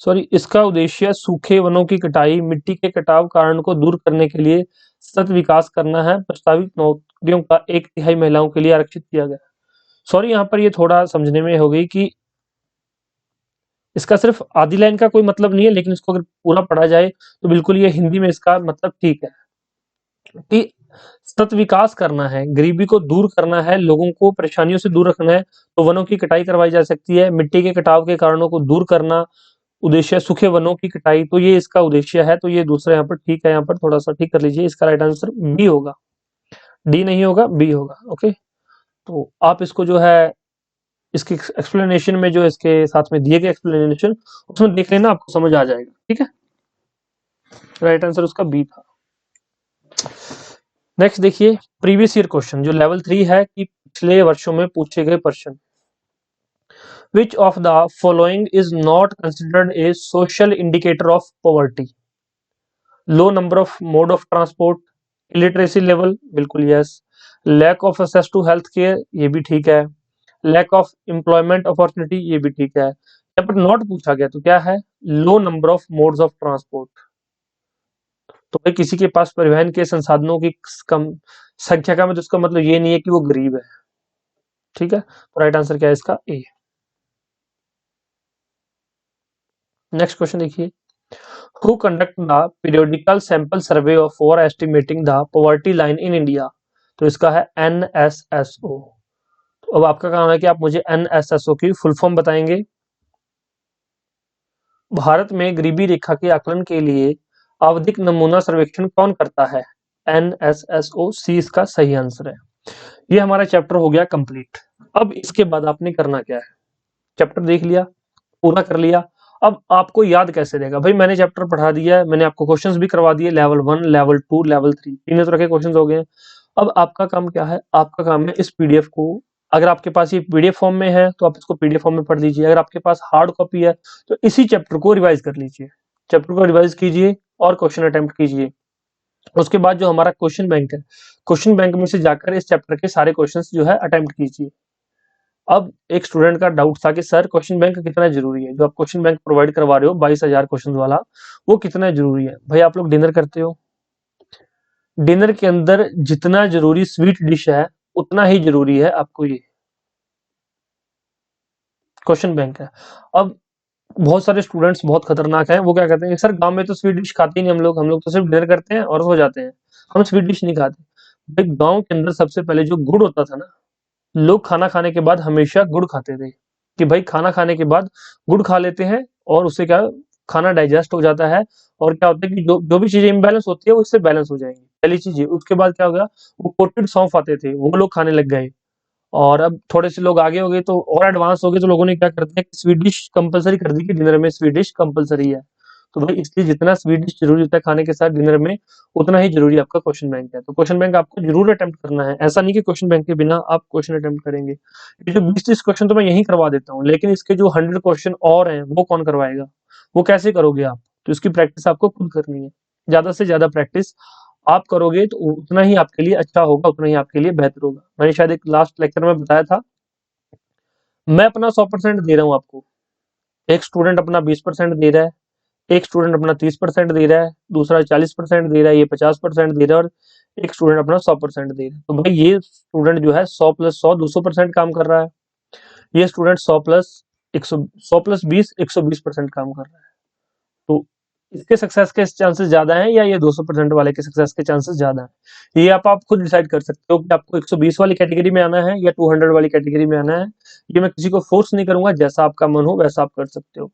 सॉरी, इसका उद्देश्य सूखे वनों की कटाई, मिट्टी के कटाव कारण को दूर करने के लिए सतत विकास करना है। प्रस्तावित नौकरियों का 1/3 महिलाओं के लिए आरक्षित किया गया। सॉरी, यहाँ पर ये थोड़ा समझने में हो गई कि इसका सिर्फ आधी लाइन का कोई मतलब नहीं है, लेकिन इसको अगर पूरा पढ़ा जाए तो बिल्कुल ये हिंदी में इसका मतलब ठीक है कि सतत विकास करना है, गरीबी को दूर करना है, लोगों को परेशानियों से दूर रखना है, तो वनों की कटाई करवाई जा सकती है। मिट्टी के कटाव के कारणों को दूर करना उद्देश्य है, सूखे वनों की कटाई, तो ये इसका उद्देश्य है। तो ये दूसरा यहाँ पर ठीक है, यहाँ पर थोड़ा सा ठीक कर लीजिए। इसका राइट आंसर बी होगा, डी नहीं होगा, बी होगा। ओके, तो आप इसको जो है इसकी एक्सप्लेनेशन में जो इसके साथ में दिए गए एक्सप्लेनेशन उसमें देख लेना, आपको समझ आ जाएगा। ठीक है, राइट आंसर उसका बी था। नेक्स्ट देखिए, प्रीवियस ईयर क्वेश्चन जो लेवल 3 है कि पिछले वर्षों में पूछे गए प्रश्न। Which of the following is not considered a social indicator of poverty? Low number of mode of transport, illiteracy level, बिल्कुल yes, lack of access to health care, ये भी ठीक है, lack of employment opportunity, ये भी ठीक है। यहाँ पर नॉट पूछा गया तो क्या है, low number of modes of transport. तो भाई किसी के पास परिवहन के संसाधनों की कम संख्या का, मतलब इसका मतलब ये नहीं है कि वो गरीब है। ठीक है, तो राइट आंसर क्या है इसका, ए। नेक्स्ट क्वेश्चन देखिए, who conduct the periodical sample survey of for estimating the poverty line in India? तो इसका है NSSO। तो अब आपका काम है कि आप मुझे NSSO की फुल फॉर्म बताएंगे। भारत में गरीबी रेखा के आकलन के लिए आवधिक नमूना सर्वेक्षण कौन करता है? NSSO, सी इसका सही आंसर है। ये हमारा चैप्टर हो गया कंप्लीट। अब इसके बाद आपने करना क्या है, चैप्टर देख लिया, पूरा कर लिया, अब आपको याद कैसे रहेगा? भाई मैंने चैप्टर पढ़ा दिया है, मैंने आपको क्वेश्चंस भी करवा दिए, लेवल 1, लेवल 2, लेवल 3, तीनों तरह के क्वेश्चंस हो गए हैं। अब आपका काम क्या है? आपका काम है इस पीडीएफ को, अगर आपके पास ये पीडीएफ फॉर्म में है तो आप इसको पीडीएफ फॉर्म में पढ़ लीजिए, अगर आपके पास हार्ड कॉपी है तो इसी चैप्टर को रिवाइज कर लीजिए, चैप्टर को रिवाइज कीजिए और क्वेश्चन अटेम्प्ट कीजिए। उसके बाद जो हमारा क्वेश्चन बैंक है, क्वेश्चन बैंक में से जाकर इस चैप्टर के सारे क्वेश्चंस जो है अटेम्प्ट कीजिए। अब एक स्टूडेंट का डाउट था कि सर क्वेश्चन बैंक कितना जरूरी है, जो आप क्वेश्चन बैंक प्रोवाइड करवा रहे हो 22,000 क्वेश्चन वाला, वो कितना जरूरी है? भाई आप लोग डिनर करते हो, डिनर के अंदर जितना जरूरी स्वीट डिश है उतना ही जरूरी है आपको ये क्वेश्चन बैंक है। अब बहुत सारे स्टूडेंट्स बहुत खतरनाक हैं, वो क्या कहते हैं सर गांव में तो स्वीट डिश खाते ही नहीं हम लोग तो सिर्फ डिनर करते हैं और हो जाते हैं, हम स्वीट डिश नहीं खाते। भाई गांव के अंदर सबसे पहले जो गुड़ होता था ना, लोग खाना खाने के बाद हमेशा गुड़ खाते थे कि भाई खाना खाने के बाद गुड़ खा लेते हैं और उससे क्या खाना डाइजेस्ट हो जाता है, और क्या होता है कि जो जो भी चीजें इम्बैलेंस होती है वो इससे बैलेंस हो जाएंगी, पहली चीज ये। उसके बाद क्या हो गया, वो कोटेड सौंफ आते थे वो लोग खाने लग गए, और अब थोड़े से लोग आगे हो गए तो और एडवांस हो गए, तो लोगों ने क्या करते हैं स्वीट डिश कंपलसरी कर दी कि डिनर में स्वीट डिश कंपलसरी है। तो भाई इसलिए जितना स्वीट डिश जरूरी होता है खाने के साथ डिनर में, उतना ही जरूरी आपका क्वेश्चन बैंक है। तो क्वेश्चन बैंक आपको जरूर अटेम्प्ट करना है, ऐसा नहीं कि क्वेश्चन बैंक के बिना आप क्वेश्चन अटेम्प्ट करेंगे। ये जो 20-30 क्वेश्चन तो मैं यही करवा देता हूँ, लेकिन इसके जो 100 क्वेश्चन और हैं वो कौन करवाएगा, वो कैसे करोगे आप? तो इसकी प्रैक्टिस आपको खुद करनी है, ज्यादा से ज्यादा प्रैक्टिस आप करोगे तो उतना ही आपके लिए अच्छा होगा, उतना ही आपके लिए बेहतर होगा। मैंने शायद एक लास्ट लेक्चर में बताया था, मैं अपना 100% दे रहा हूँ आपको, एक स्टूडेंट अपना 20% दे रहा है, एक स्टूडेंट अपना 30% दे रहा है, दूसरा 40% दे रहा है, ये 50% दे रहा है, और एक स्टूडेंट अपना 100% दे रहा है। तो भाई ये स्टूडेंट जो है 100 प्लस 100 200% काम कर रहा है, ये स्टूडेंट 100 प्लस 20 120% काम कर रहा है। तो इसके सक्सेस के चांसेस ज्यादा हैं या ये 200% वाले के सक्सेस के चांसेस ज्यादा हैं? ये आप खुद डिसाइड कर सकते हो कि आपको 120 वाली कैटेगरी में आना है या 200 वाली कैटेगरी में आना है। ये मैं किसी को फोर्स नहीं करूंगा, जैसा आपका मन हो वैसा आप कर सकते हो।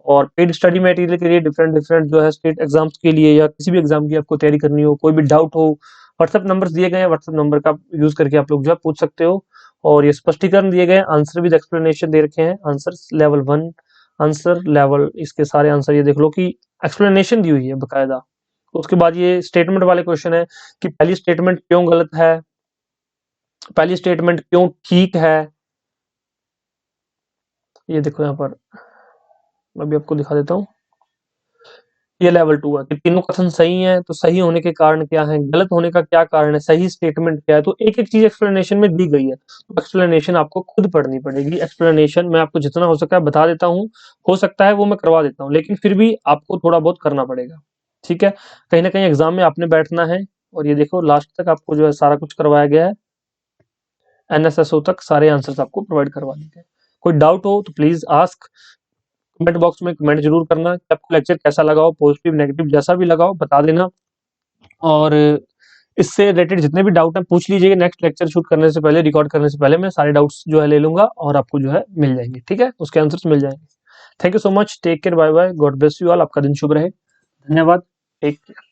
और पेड स्टडी मटेरियल के लिए डिफरेंट डिफरेंट जो है स्टेट एग्जाम्स के लिए या किसी भी एग्जाम की आपको तैयारी करनी हो, कोई भी डाउट हो, व्हाट्सएप नंबर दिए गए हैं, व्हाट्सएप नंबर का यूज करके आप लोग जो है पूछ सकते हो। और ये स्पष्टीकरण दिए गए, आंसर विद एक्सप्लेनेशन दे रखे हैं, आंसर लेवल 1, आंसर लेवल, इसके सारे आंसर ये देख लो कि एक्सप्लेनेशन दी हुई है बकायदा। उसके बाद ये स्टेटमेंट वाले क्वेश्चन है कि पहली स्टेटमेंट क्यों गलत है, पहली स्टेटमेंट क्यों ठीक है। ये देखो यहाँ पर मैं भी आपको दिखा देता हूँ, ये लेवल 2 है कि तीनों कथन सही है, तो सही होने के कारण क्या है, गलत होने का क्या कारण है, सही स्टेटमेंट क्या है। तो एक एक चीज एक्सप्लेनेशन में दी गई है, तो एक्सप्लेनेशन आपको खुद पढ़नी पड़ेगी। एक्सप्लेनेशन मैं आपको जितना हो सका है बता देता हूँ, हो सकता है वो मैं करवा देता हूँ, लेकिन फिर भी आपको थोड़ा बहुत करना पड़ेगा। ठीक है, कहीं ना कहीं एग्जाम में आपने बैठना है, और ये देखो लास्ट तक आपको जो है सारा कुछ करवाया गया है, NSSO तक सारे आंसर्स आपको प्रोवाइड करवा देंगे। कोई डाउट हो तो प्लीज आस्क, कमेंट बॉक्स में कमेंट जरूर करना कि आपको लेक्चर कैसा लगा हो, पॉजिटिव नेगेटिव जैसा भी लगा हो बता देना। और इससे रिलेटेड जितने भी डाउट हैं पूछ लीजिएगा, नेक्स्ट लेक्चर शूट करने से पहले, रिकॉर्ड करने से पहले मैं सारे डाउट्स जो है ले लूंगा और आपको जो है मिल जाएंगे, ठीक है, उसके आंसर्स मिल जाएंगे। Thank you so much, take care, bye bye, God bless you all, आपका दिन शुभ रहे, धन्यवाद, टेक केयर।